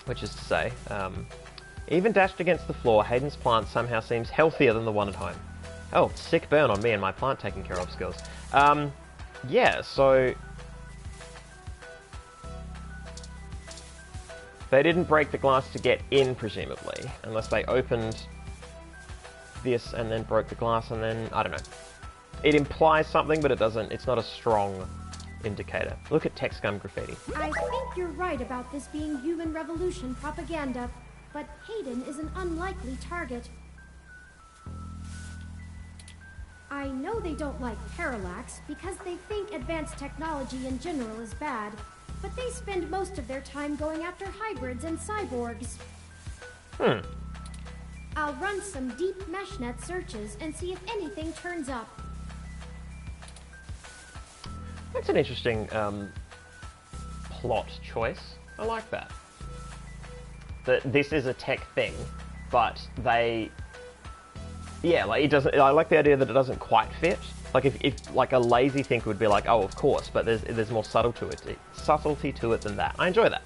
Which is to say, even dashed against the floor, Hayden's plant somehow seems healthier than the one at home. Oh, sick burn on me and my plant taking care of skills. Yeah, so... They didn't break the glass to get in, presumably, unless they opened this and then broke the glass and then, I don't know. It implies something, but it doesn't, it's not a strong indicator. Look at tech scum graffiti. I think you're right about this being Human Revolution propaganda, but Hayden is an unlikely target. I know they don't like Parallax because they think advanced technology in general is bad, but they spend most of their time going after hybrids and cyborgs. I'll run some deep meshnet searches and see if anything turns up. That's an interesting plot choice. I like that. That this is a tech thing, but they... Yeah, like it doesn't... I like the idea that it doesn't quite fit. Like if like a lazy thinker would be like, oh, of course, but there's more subtlety to it than that. I enjoy that.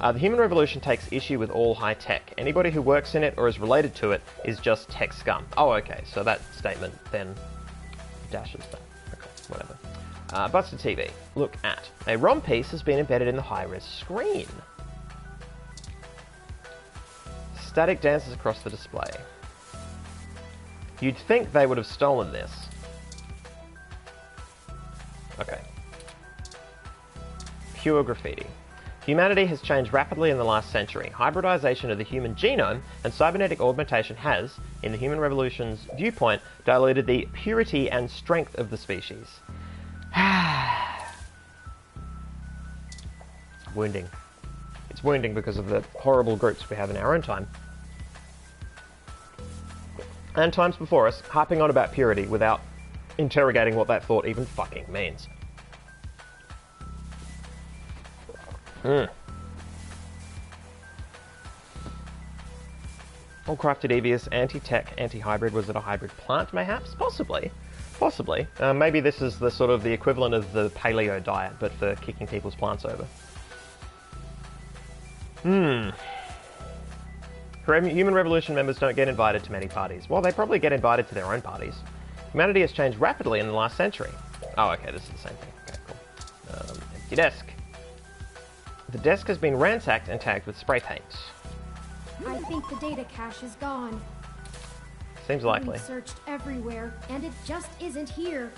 The human revolution takes issue with all high tech. Anybody who works in it or is related to it is just tech scum. Oh, okay, so that statement then dashes that. Okay, whatever. Busted TV. Look at. A ROM piece has been embedded in the high-res screen. Static dances across the display. You'd think they would have stolen this. Okay. Pure graffiti. Humanity has changed rapidly in the last century. Hybridization of the human genome and cybernetic augmentation has, in the human revolution's viewpoint, diluted the purity and strength of the species. Wounding. It's wounding because of the horrible groups we have in our own time. And times before us, harping on about purity without interrogating what that thought even fucking means. All crafted EVS, anti-tech, anti-hybrid. Was it a hybrid plant, mayhaps? Possibly. Possibly. Maybe this is the sort of the equivalent of the paleo diet, but for kicking people's plants over. Human Revolution members don't get invited to many parties. Well, they probably get invited to their own parties. Humanity has changed rapidly in the last century. Oh, okay, this is the same thing. Okay, cool. Empty desk. The desk has been ransacked and tagged with spray paint. I think the data cache is gone. Seems likely. We've searched everywhere, and it just isn't here.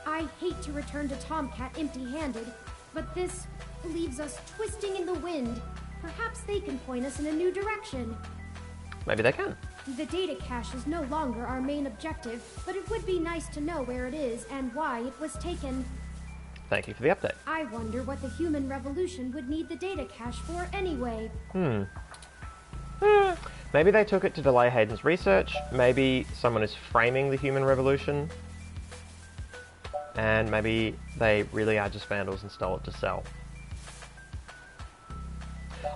I hate to return to Tomcat empty-handed, but this leaves us twisting in the wind. Perhaps they can point us in a new direction. Maybe they can. The data cache is no longer our main objective, but it would be nice to know where it is and why it was taken. Thank you for the update. I wonder what the human revolution would need the data cache for anyway. Maybe they took it to delay Hayden's research. Maybe someone is framing the human revolution. And maybe they really are just vandals and stole it to sell.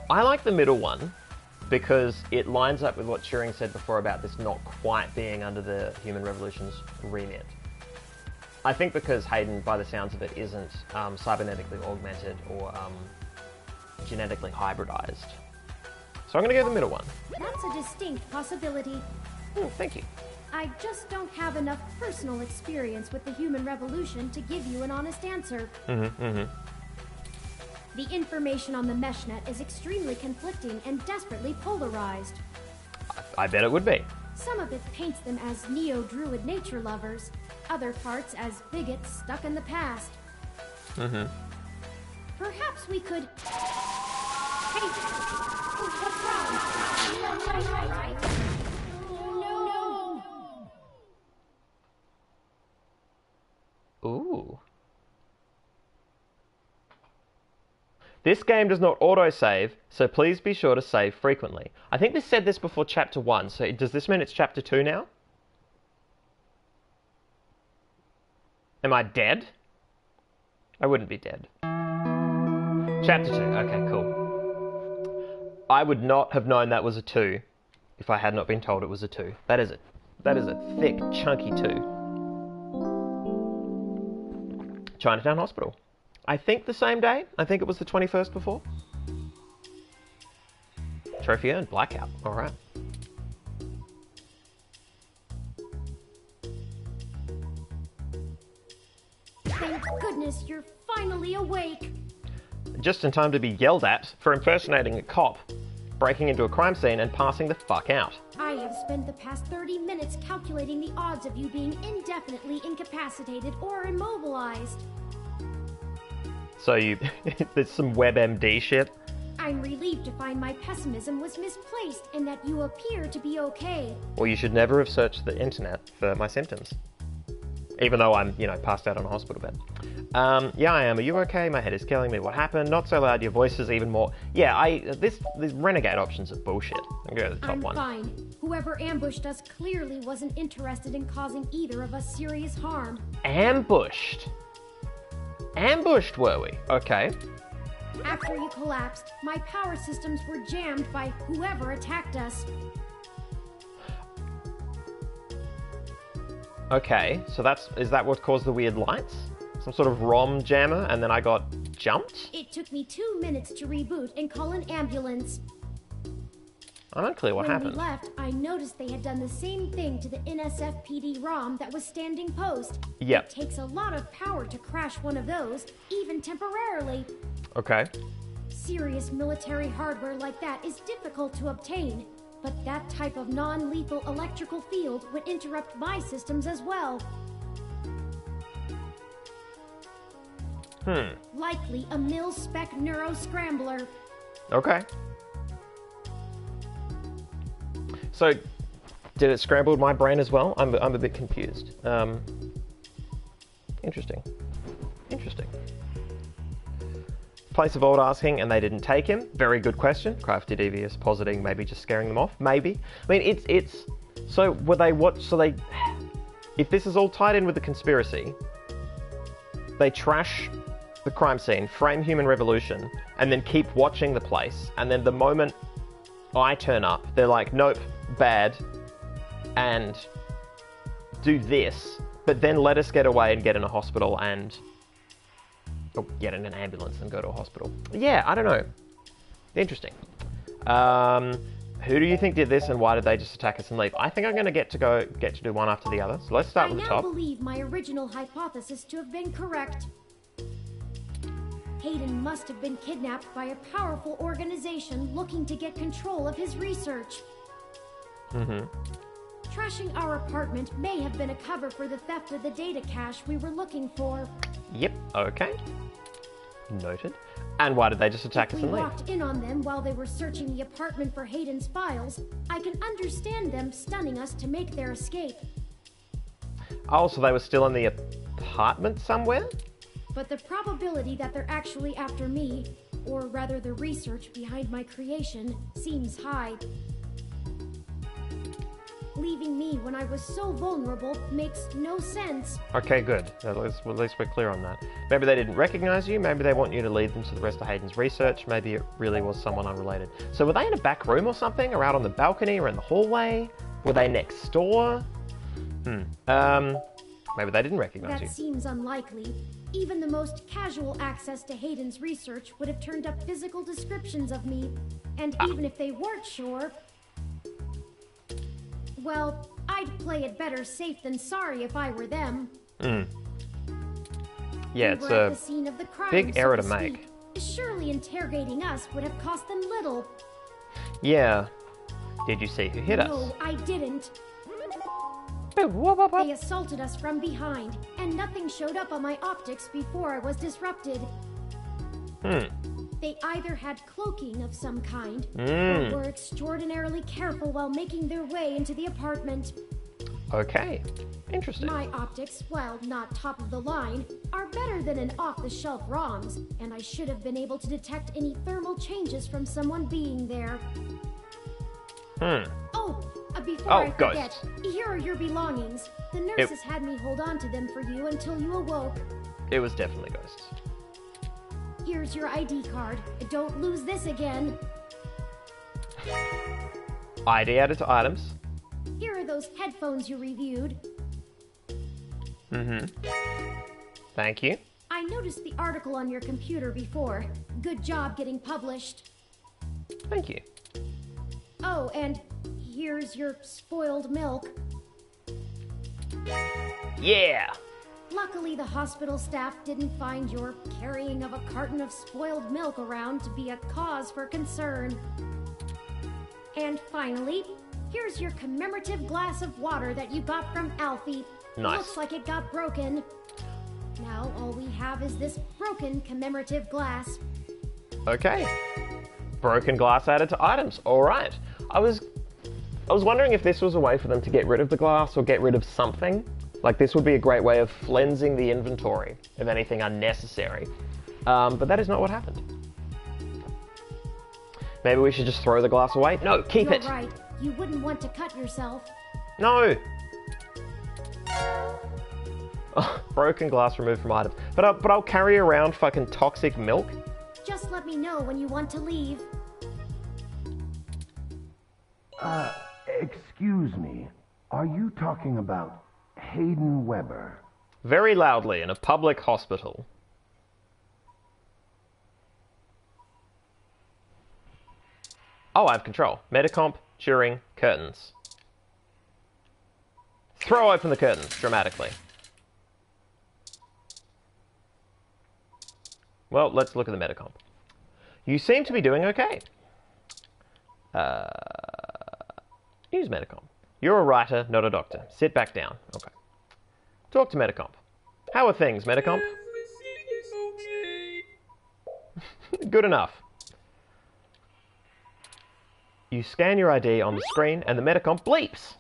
I like the middle one because it lines up with what Turing said before about this not quite being under the human revolution's remit. I think because Hayden, by the sounds of it, isn't cybernetically augmented or genetically hybridized. So I'm going to go the middle one. That's a distinct possibility. Thank you. I just don't have enough personal experience with the human revolution to give you an honest answer. The information on the meshnet is extremely conflicting and desperately polarized. I bet it would be. Some of it paints them as neo-druid nature lovers, other parts as bigots stuck in the past. Perhaps we could... Hey! What's wrong? No! Ooh. This game does not autosave, so please be sure to save frequently. I think this said this before Chapter 1, so does this mean it's Chapter 2 now? Am I dead? I wouldn't be dead. Chapter 2, okay, cool. I would not have known that was a 2 if I had not been told it was a 2. That is a thick, chunky 2. Chinatown Hospital. I think the same day. I think it was the 21st before. Trophy earned. Blackout. Alright. Thank goodness you're finally awake. Just in time to be yelled at for impersonating a cop, breaking into a crime scene and passing the fuck out. I have spent the past 30 minutes calculating the odds of you being indefinitely incapacitated or immobilized. So there's some WebMD shit. I'm relieved to find my pessimism was misplaced and that you appear to be okay. Well, you should never have searched the internet for my symptoms. Even though I'm, passed out on a hospital bed. Yeah, I am. Are you okay? My head is killing me. What happened? Not so loud. Your voice is even more... Yeah, these renegade options are bullshit. I'm going to go to the top one. I'm fine. Whoever ambushed us clearly wasn't interested in causing either of us serious harm. Ambushed? Ambushed, were we? Okay. After you collapsed, my power systems were jammed by whoever attacked us. Okay, so is that what caused the weird lights? Some sort of ROM jammer, and then I got jumped? It took me 2 minutes to reboot and call an ambulance. I'm unclear what happened. When we left, I noticed they had done the same thing to the NSFPD ROM that was standing post. Yep. It takes a lot of power to crash one of those, even temporarily. Okay. Serious military hardware like that is difficult to obtain, but that type of non-lethal electrical field would interrupt my systems as well. Likely a mil-spec neuro-scrambler. Okay. So, did it scramble my brain as well? I'm a bit confused. Interesting. Interesting. Place of Old asking, and they didn't take him. Very good question. Crafty Devious positing, maybe just scaring them off. Maybe. I mean, it's. So were they what? So they. If this is all tied in with the conspiracy, they trash the crime scene, frame human revolution, and then keep watching the place. And then the moment I turn up, they're like, nope, bad, and do this, but then let us get away and get in a hospital and get in an ambulance and go to a hospital. Yeah, I don't know. Interesting. Who do you think did this, and why did they just attack us and leave? I think I'm going to get to do one after the other. So let's start with the top. I now believe my original hypothesis to have been correct. Hayden must have been kidnapped by a powerful organization looking to get control of his research. Trashing our apartment may have been a cover for the theft of the data cache we were looking for. Yep, okay. Noted. And why did they just attack us and leave? We walked in on them while they were searching the apartment for Hayden's files. I can understand them stunning us to make their escape. Oh, so they were still in the apartment somewhere? But the probability that they're actually after me, or rather the research behind my creation, seems high. Leaving me when I was so vulnerable makes no sense. Okay, good. At least we're clear on that. Maybe they didn't recognize you, maybe they want you to lead them to the rest of Hayden's research, maybe it really was someone unrelated. So were they in a back room or something, or out on the balcony, or in the hallway? Were they next door? Maybe they didn't recognize you. That seems unlikely. Even the most casual access to Hayden's research would have turned up physical descriptions of me. And even if they weren't sure... well, I'd play it better safe than sorry if I were them. Yeah, it's a the scene of the crime, big error to speak. make. Surely interrogating us would have cost them little. Yeah. Did you see who hit us? No, I didn't. They assaulted us from behind, and nothing showed up on my optics before I was disrupted. They either had cloaking of some kind, or were extraordinarily careful while making their way into the apartment. Okay, interesting. My optics, while not top of the line, are better than an off-the-shelf ROM's, and I should have been able to detect any thermal changes from someone being there. Before I forget, here are your belongings. The nurses had me hold on to them for you until you awoke. It was definitely ghosts. Here's your ID card. Don't lose this again. ID added to items. Here are those headphones you reviewed. Thank you. I noticed the article on your computer before. Good job getting published. Thank you. Oh, and here's your spoiled milk. Yeah! Luckily, the hospital staff didn't find your carrying of a carton of spoiled milk around to be a cause for concern. And finally, here's your commemorative glass of water that you got from Alfie. Nice. Looks like it got broken. Now all we have is this broken commemorative glass. Okay. Broken glass added to items. Alright. I was wondering if this was a way for them to get rid of the glass or get rid of something. Like, this would be a great way of cleansing the inventory of anything unnecessary. But that is not what happened. Maybe we should just throw the glass away? No, keep it! You're right. You wouldn't want to cut yourself. No! Oh, broken glass removed from items. But I'll carry around fucking toxic milk? Just let me know when you want to leave. Excuse me. Are you talking about Hayden Weber? Very loudly in a public hospital. Oh, I have control. Metacomp, Turing, curtains. Throw open the curtains dramatically. Well, let's look at the Metacomp. You seem to be doing okay. Use Metacomp. You're a writer, not a doctor. Sit back down. Okay. Talk to Metacomp. How are things, Metacomp? Good enough. You scan your ID on the screen and the Metacomp bleeps.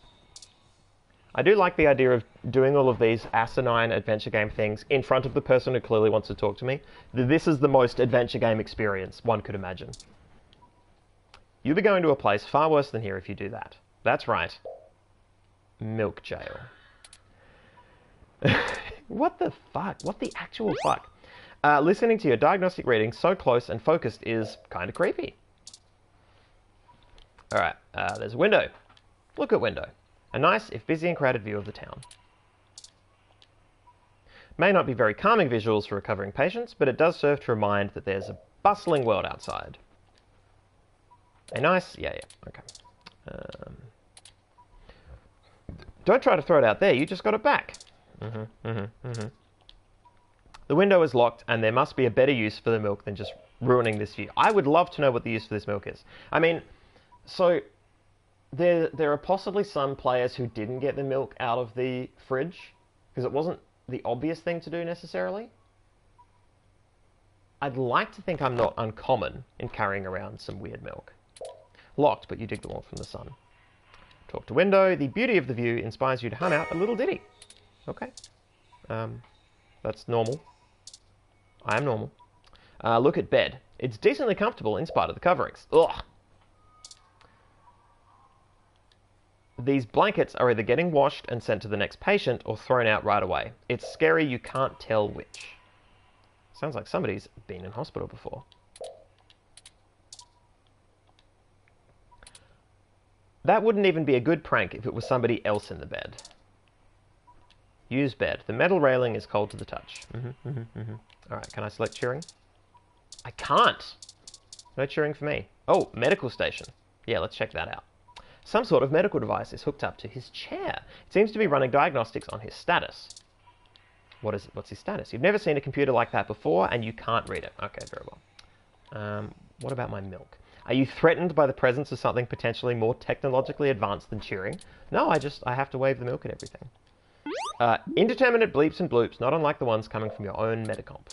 I do like the idea of doing all of these asinine adventure game things in front of the person who clearly wants to talk to me. This is the most adventure game experience one could imagine. You'll be going to a place far worse than here if you do that. That's right. Milk jail. What the fuck? What the actual fuck? Listening to your diagnostic readings so close and focused is kind of creepy. Alright, there's a window. Look at window. A nice, if busy and crowded view of the town. May not be very calming visuals for recovering patients, but it does serve to remind that there's a bustling world outside. A nice... yeah, okay. Don't try to throw it out there, you just got it back. The window is locked, and there must be a better use for the milk than just ruining this view. I would love to know what the use for this milk is. I mean, so... There are possibly some players who didn't get the milk out of the fridge because it wasn't the obvious thing to do necessarily. I'd like to think I'm not uncommon in carrying around some weird milk. Locked, but you dig the warmth from the sun. Talk to window. The beauty of the view inspires you to hum out a little ditty. Okay. That's normal. I am normal. Look at bed. It's decently comfortable in spite of the coverings. Ugh. These blankets are either getting washed and sent to the next patient or thrown out right away. It's scary, you can't tell which. Sounds like somebody's been in hospital before. That wouldn't even be a good prank if it was somebody else in the bed. Use bed. The metal railing is cold to the touch. Alright, can I select Turing? I can't! No Turing for me. Oh, medical station. Yeah, let's check that out. Some sort of medical device is hooked up to his chair. It seems to be running diagnostics on his status. What is it? What's his status? You've never seen a computer like that before, and you can't read it. Okay, very well. What about my milk? Are you threatened by the presence of something potentially more technologically advanced than Turing? No, I have to wave the milk at everything. Indeterminate bleeps and bloops, not unlike the ones coming from your own Metacomp.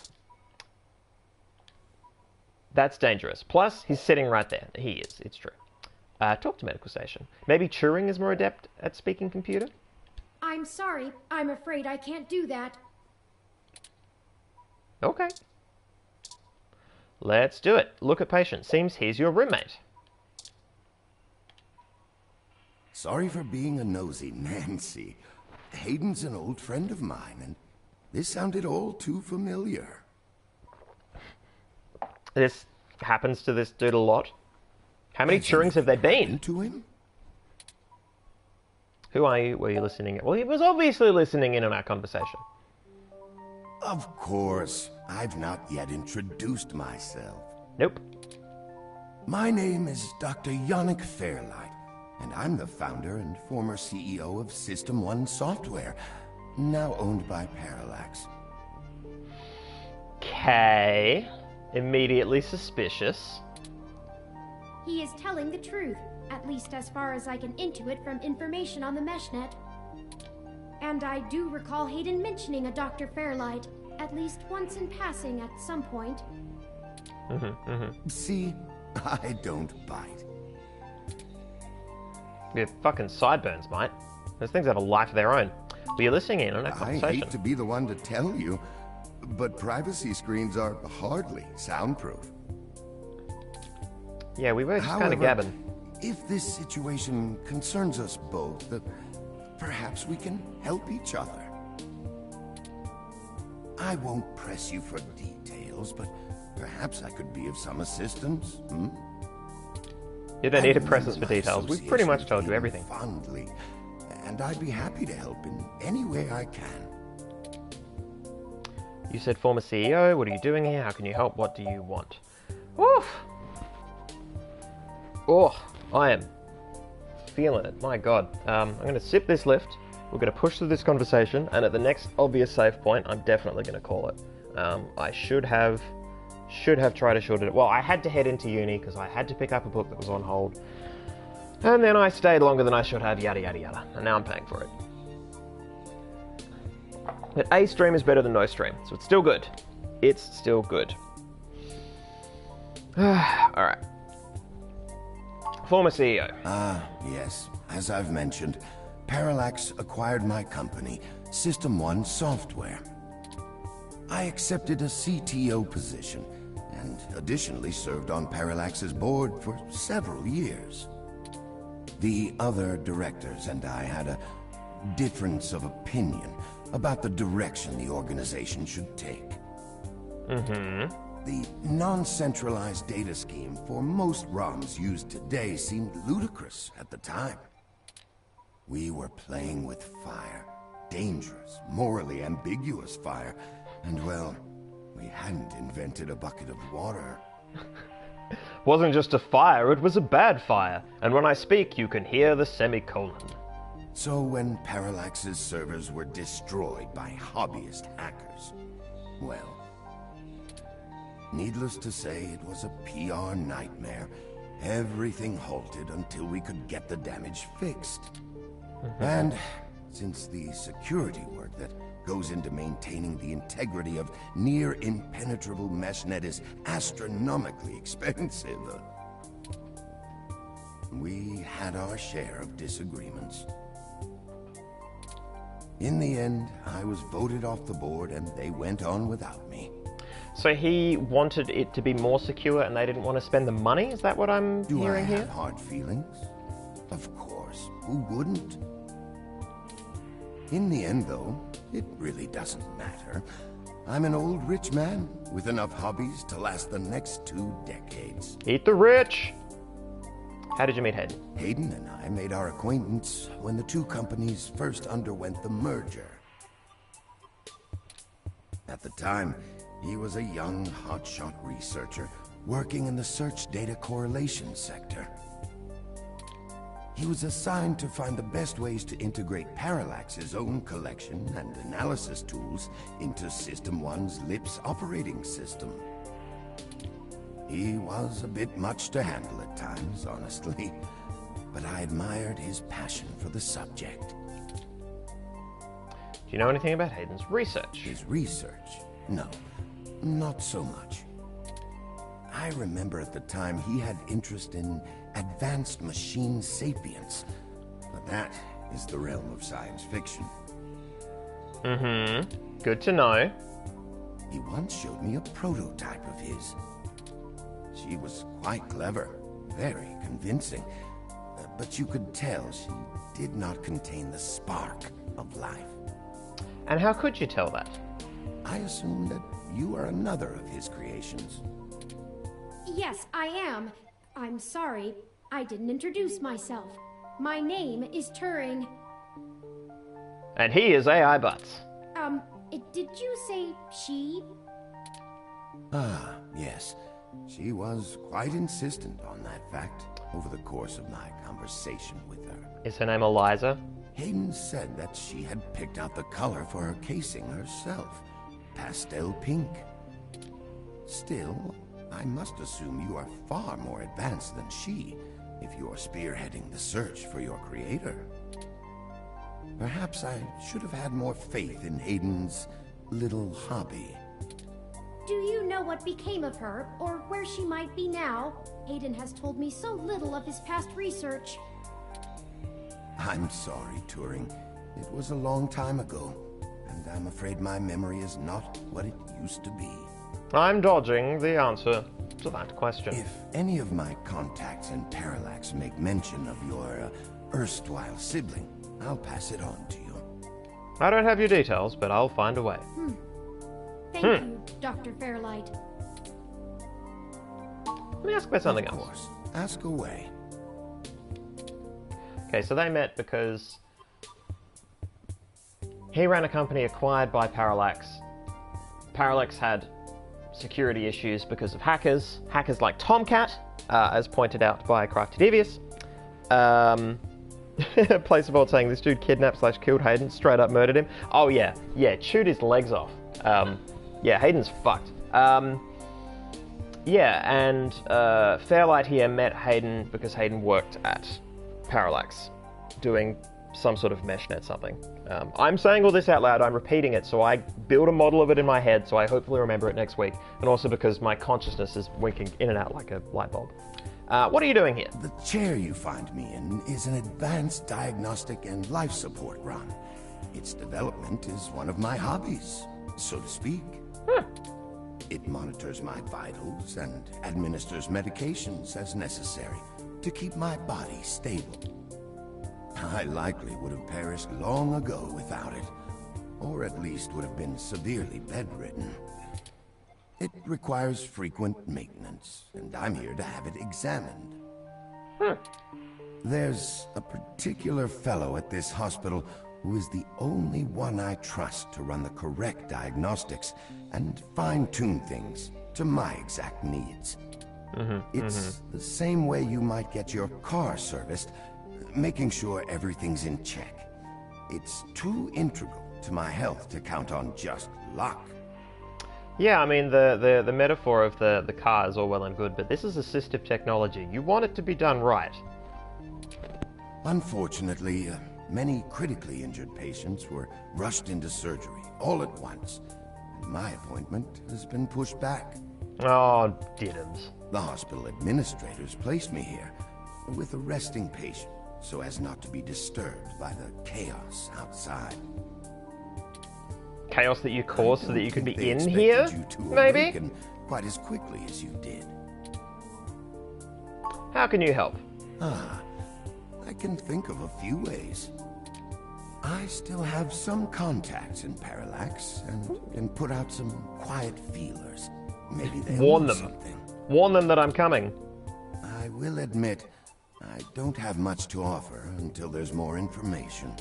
That's dangerous. Plus, he's sitting right there. He is, it's true. Talk to medical station. Maybe Turing is more adept at speaking computer? I'm sorry. I'm afraid I can't do that. Okay. Let's do it. Look at patient. Seems he's your roommate. Sorry for being a nosy, Nancy. Hayden's an old friend of mine, and this sounded all too familiar. This happens to this dude a lot. How many Turings have there been? To him? Who are you? Were you listening? Well, he was obviously listening in on our conversation. Of course. I've not yet introduced myself. Nope. My name is Dr. Yannick Fairlight, and I'm the founder and former CEO of System 1 Software, now owned by Parallax. Okay. Immediately suspicious. He is telling the truth, at least as far as I can intuit from information on the meshnet. And I do recall Hayden mentioning a Dr. Fairlight, at least once in passing at some point. See, I don't bite. Your fucking sideburns, mate. Those things have a life of their own. Were you listening in on that conversation? I hate to be the one to tell you, but privacy screens are hardly soundproof. Yeah, we were just kind of gabbing. if this situation concerns us both, perhaps we can help each other. I won't press you for details, but perhaps I could be of some assistance, hmm? You don't need to press us for details. We've pretty much told you everything. Fondly, and I'd be happy to help in any way I can. You said former CEO. What are you doing here? How can you help? What do you want? Oof. Oh, I am feeling it. My God. I'm going to sip this lift. We're going to push through this conversation, and at the next obvious save point, I'm definitely going to call it. I should have tried to short it. Well, I had to head into uni because I had to pick up a book that was on hold, and then I stayed longer than I should have. Yada yada yada. And now I'm paying for it. But a stream is better than no stream, so it's still good. It's still good. Alright. Former CEO. Yes. As I've mentioned, Parallax acquired my company, System 1 Software. I accepted a CTO position, and additionally served on Parallax's board for several years. The other directors and I had a difference of opinion about the direction the organization should take. The non-centralized data scheme for most ROMs used today seemed ludicrous at the time. We were playing with fire, dangerous, morally ambiguous fire, and well, we hadn't invented a bucket of water. Wasn't just a fire, it was a bad fire. And when I speak, you can hear the semicolon. So when Parallax's servers were destroyed by hobbyist hackers, well, needless to say, it was a PR nightmare. Everything halted until we could get the damage fixed. And since the security work that goes into maintaining the integrity of near-impenetrable meshnet is astronomically expensive, we had our share of disagreements. In the end, I was voted off the board and they went on without me. So he wanted it to be more secure and they didn't want to spend the money? Is that what I'm hearing here? Do I have hard feelings? Of course. Who wouldn't? In the end, though, it really doesn't matter. I'm an old rich man with enough hobbies to last the next 2 decades. Eat the rich! How did you meet Hayden? Hayden and I made our acquaintance when the two companies first underwent the merger. At the time, he was a young, hotshot researcher working in the search data correlation sector. He was assigned to find the best ways to integrate Parallax's own collection and analysis tools into System 1's LIPS operating system. He was a bit much to handle at times, honestly, but I admired his passion for the subject. Do you know anything about Hayden's research? His research? No, not so much. I remember at the time he had interest in advanced machine sapience, but that is the realm of science fiction. Good to know. He once showed me a prototype of his. She was quite clever, very convincing, but you could tell she did not contain the spark of life. And how could you tell that? I assume that you are another of his creations. Yes, I am. I'm sorry, I didn't introduce myself. My name is Turing. And he is AI Butts. Did you say she? Ah, yes. She was quite insistent on that fact over the course of my conversation with her. Is her name Eliza? Hayden said that she had picked out the color for her casing herself. Pastel pink. Still, I must assume you are far more advanced than she, if you are spearheading the search for your creator. Perhaps I should have had more faith in Hayden's little hobby. Do you know what became of her, or where she might be now? Hayden has told me so little of his past research. I'm sorry, Turing. It was a long time ago, and I'm afraid my memory is not what it used to be. I'm dodging the answer to that question. If any of my contacts in Parallax make mention of your erstwhile sibling, I'll pass it on to you. I don't have your details, but I'll find a way. Thank you, Dr. Fairlight. Let me ask about something else. Of course. Ask away. Okay, so they met because he ran a company acquired by Parallax. Parallax had security issues because of hackers like Tomcat, as pointed out by Crafty Devious. Place of old saying this dude kidnapped/killed Hayden, straight up murdered him. Oh yeah, chewed his legs off. Yeah, Hayden's fucked. Yeah, and Fairlight here met Hayden because Hayden worked at Parallax, doing some sort of meshnet something. I'm saying all this out loud, I'm repeating it, so I build a model of it in my head, so I hopefully remember it next week, and also because my consciousness is winking in and out like a light bulb. What are you doing here? The chair you find me in is an advanced diagnostic and life support run. Its development is one of my hobbies, so to speak. It monitors my vitals and administers medications as necessary to keep my body stable. I likely would have perished long ago without it, or at least would have been severely bedridden. It requires frequent maintenance, and I'm here to have it examined. There's a particular fellow at this hospital who is the only one I trust to run the correct diagnostics and fine-tune things to my exact needs. It's the same way you might get your car serviced, making sure everything's in check. It's too integral to my health to count on just luck. Yeah, I mean, the metaphor of the car is all well and good, but this is assistive technology. You want it to be done right. Unfortunately, many critically injured patients were rushed into surgery all at once. My appointment has been pushed back. Oh, diddums. The hospital administrators placed me here with a resting patient so as not to be disturbed by the chaos outside. Chaos that you caused so that you could be in expected here? You to Maybe? awaken quite as quickly as you did. How can you help? I can think of a few ways. I still have some contacts in Parallax and can put out some quiet feelers. Maybe they'll Warn know them. something. Warn them that I'm coming. I will admit, I don't have much to offer until there's more information.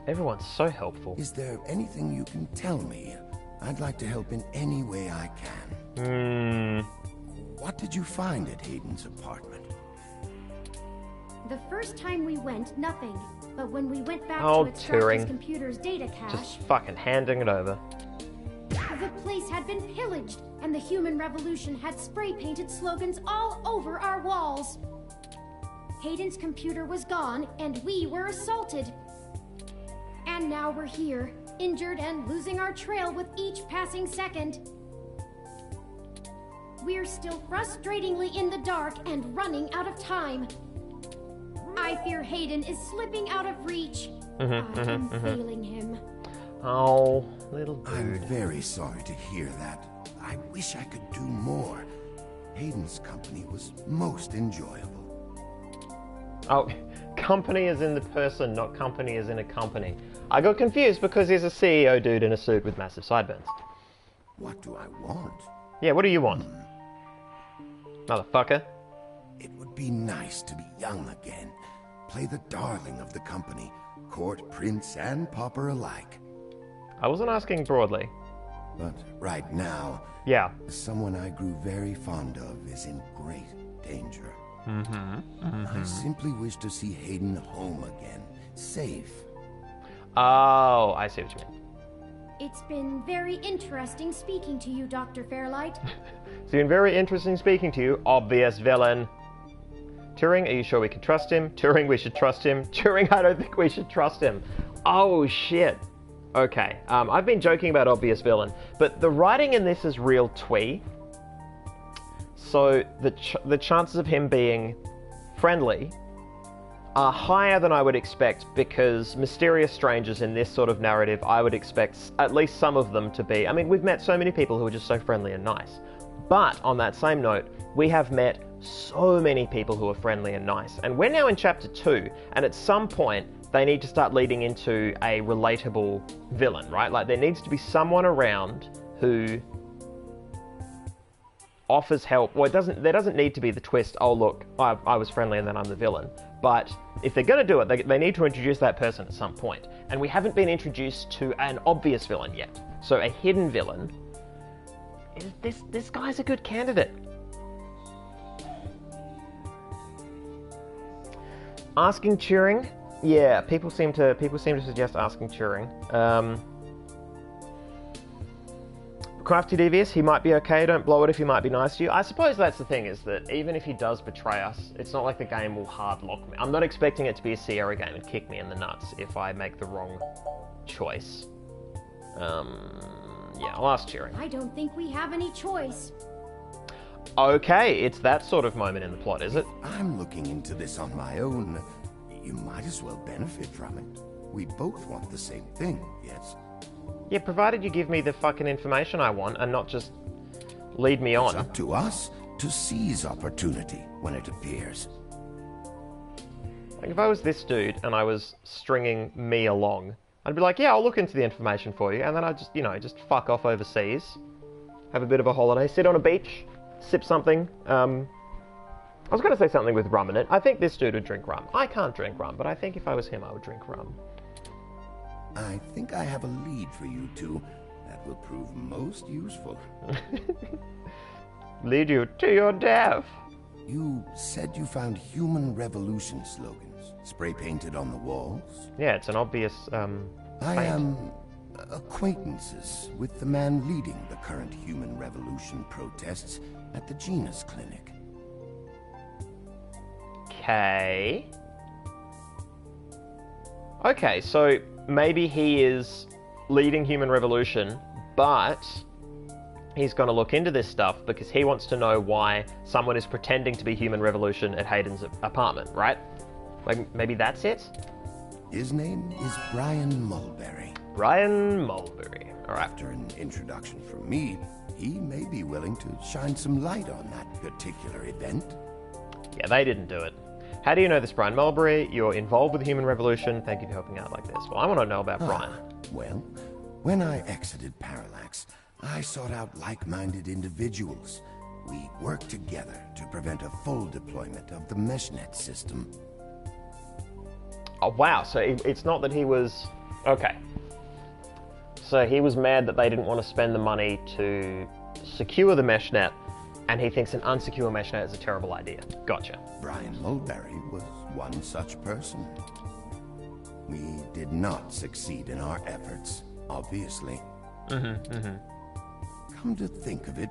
Everyone's so helpful. Is there anything you can tell me? I'd like to help in any way I can. What did you find at Hayden's apartment? The first time we went, nothing. But when we went back Oh, to extract Turing. his computer's data cache, Just fucking handing it over. the place had been pillaged, and the human revolution had spray-painted slogans all over our walls. Hayden's computer was gone, and we were assaulted. And now we're here, injured and losing our trail with each passing second. We're still frustratingly in the dark and running out of time. I fear Hayden is slipping out of reach. I am failing him. Oh, little dude. I'm very sorry to hear that. I wish I could do more. Hayden's company was most enjoyable. Oh, company is in the person, not company is in a company. I got confused because he's a CEO dude in a suit with massive sideburns. What do I want? Yeah, what do you want? Motherfucker. It would be nice to be young again. Play the darling of the company, court prince and pauper alike. I wasn't asking broadly. But right now, Yeah. someone I grew very fond of is in great danger. I simply wish to see Hayden home again, safe. Oh, I see what you mean. It's been very interesting speaking to you, Dr. Fairlight. It's been very interesting speaking to you, obvious villain. Turing, are you sure we can trust him? Turing, we should trust him. Turing, I don't think we should trust him. Oh, shit. Okay, I've been joking about obvious villain, but the writing in this is real twee. So the chances of him being friendly are higher than I would expect, because mysterious strangers in this sort of narrative, I would expect at least some of them to be... I mean, we've met so many people who are just so friendly and nice. But on that same note, we have met so many people who are friendly and nice. And we're now in Chapter 2, and at some point, they need to start leading into a relatable villain, right? Like, there needs to be someone around who offers help. Well, there doesn't need to be the twist, oh look, I was friendly and then I'm the villain. But if they're going to do it, they need to introduce that person at some point. And we haven't been introduced to an obvious villain yet. So a hidden villain, this guy's a good candidate. Asking Turing? Yeah, people seem to suggest asking Turing. Crafty Devious, he might be okay, don't blow it if he might be nice to you. I suppose that's the thing, is that even if he does betray us, it's not like the game will hard lock me. I'm not expecting it to be a Sierra game and kick me in the nuts if I make the wrong choice. Yeah, I'll ask Turing. I don't think we have any choice. Okay, it's that sort of moment in the plot, is it? I'm looking into this on my own. You might as well benefit from it. We both want the same thing, yes? Yeah, provided you give me the fucking information I want and not just lead me on. It's up to us to seize opportunity when it appears. Like, if I was this dude and I was stringing me along, I'd be like, yeah, I'll look into the information for you, and then I'd just, just fuck off overseas, have a bit of a holiday, sit on a beach, sip something. I was going to say something with rum in it. I think this dude would drink rum. I can't drink rum, but I think if I was him, I would drink rum. I think I have a lead for you two that will prove most useful. Lead you to your death. You said you found human revolution slogans spray-painted on the walls? Yeah, it's an obvious, I am acquaintances with the man leading the current human revolution protests at the Genus Clinic. Okay. Okay, so maybe he is leading human revolution, but he's going to look into this stuff because he wants to know why someone is pretending to be human revolution at Hayden's apartment, right? Like, maybe that's it? His name is Brian Mulberry. Brian Mulberry. All right. After an introduction from me, he may be willing to shine some light on that particular event. Yeah, they didn't do it. How do you know this, Brian Mulberry? You're involved with the human revolution. Thank you for helping out like this. Well, I want to know about Brian. Well, when I exited Parallax, I sought out like-minded individuals. We worked together to prevent a full deployment of the MeshNet system. Oh, wow. So it's not that he was... Okay. So he was mad that they didn't want to spend the money to secure the MeshNet, and he thinks an unsecure MeshNet is a terrible idea. Gotcha. Brian Mulberry was one such person. We did not succeed in our efforts, obviously. Come to think of it,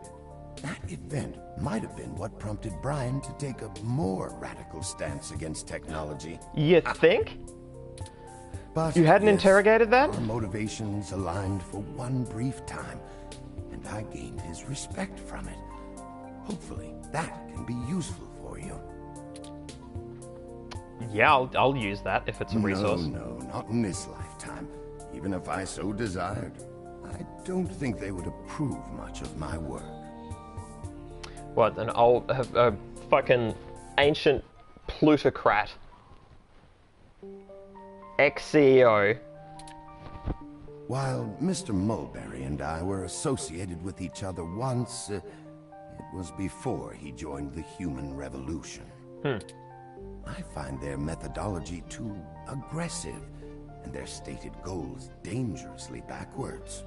that event might have been what prompted Brian to take a more radical stance against technology. You think? But you hadn't interrogated that? Our motivations aligned for one brief time, and I gained his respect from it. Hopefully, that can be useful for you. Yeah, I'll use that if it's a resource. No, not in this lifetime. Even if I so desired. I don't think they would approve much of my work. What, an old, fucking ancient plutocrat? Ex-CEO. While Mr. Mulberry and I were associated with each other once, it was before he joined the human revolution. I find their methodology too aggressive, and their stated goals dangerously backwards.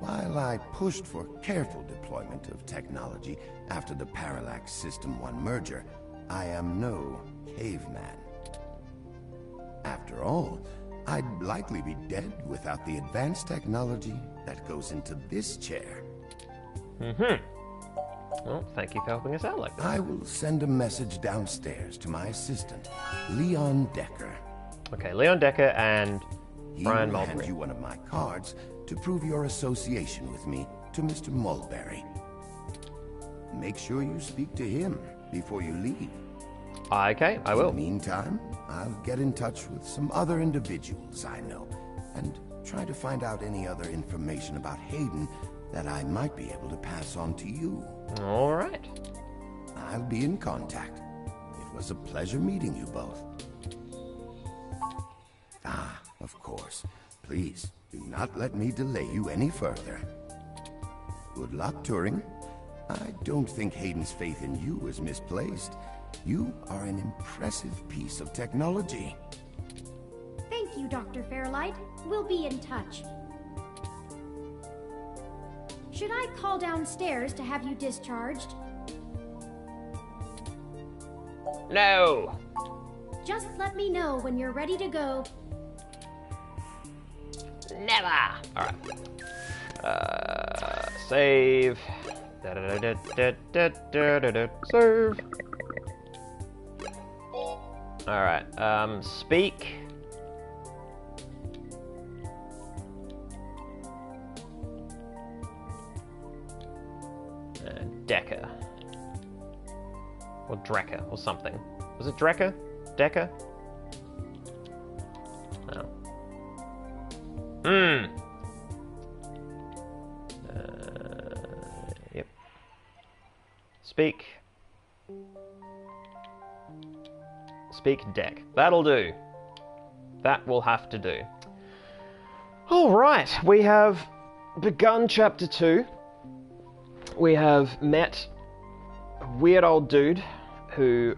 While I pushed for careful deployment of technology after the Parallax System 1 merger, I am no caveman. After all, I'd likely be dead without the advanced technology that goes into this chair. Well, thank you for helping us out like that. I will send a message downstairs to my assistant, Leon Decker. Okay, Leon Decker and Brian He will hand Mulberry. you one of my cards to prove your association with me to Mr. Mulberry. Make sure you speak to him before you leave. Okay, I will. In the meantime, I'll get in touch with some other individuals I know and try to find out any other information about Hayden that I might be able to pass on to you. All right. I'll be in contact. It was a pleasure meeting you both. Ah, of course. Please, do not let me delay you any further. Good luck, Turing. I don't think Hayden's faith in you is misplaced. You are an impressive piece of technology. Thank you, Dr. Fairlight. We'll be in touch. Should I call downstairs to have you discharged? No! Just let me know when you're ready to go. Never! Alright. Save. Save. Alright, speak. Decker. Or Drecker, or something. Was it Drecker? Decker? No. Yep. Speak. Speak deck. That'll do. That will have to do. Alright, we have begun chapter 2. We have met a weird old dude who,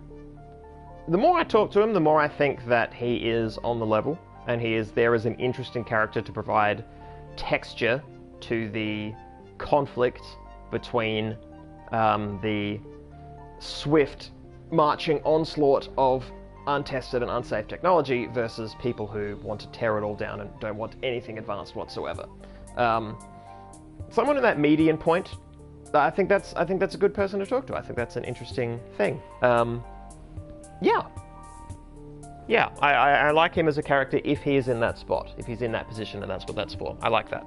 the more I talk to him, the more I think that he is on the level, and he is there as an interesting character to provide texture to the conflict between the swift marching onslaught of untested and unsafe technology versus people who want to tear it all down and don't want anything advanced whatsoever. Someone in that median point, I think that's a good person to talk to. I think that's an interesting thing. Yeah, I like him as a character if he is in that spot, if he's in that position, and that's what that's for. I like that.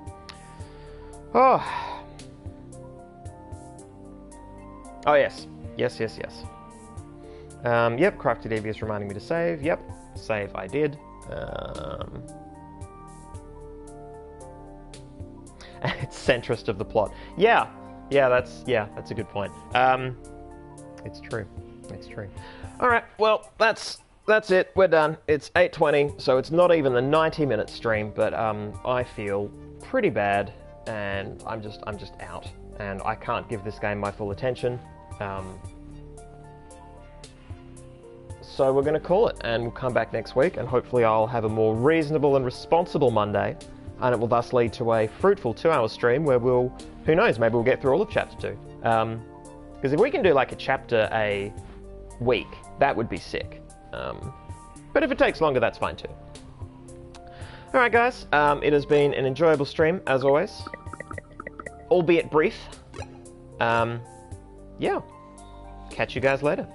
Oh yes. Yep, Crafty Devious reminding me to save. Yep, save I did. It's centrist of the plot. Yeah, that's a good point. It's true. All right, well, that's it. We're done. It's 8:20, so it's not even the 90-minute stream, but I feel pretty bad, and I'm just out, and I can't give this game my full attention. So we're going to call it, and we'll come back next week, and hopefully I'll have a more reasonable and responsible Monday, and it will thus lead to a fruitful 2-hour stream where we'll, who knows, maybe we'll get through all of Chapter 2. Because if we can do like a chapter a week, that would be sick. But if it takes longer, that's fine too. Alright guys, it has been an enjoyable stream, as always. Albeit brief. Yeah. Catch you guys later.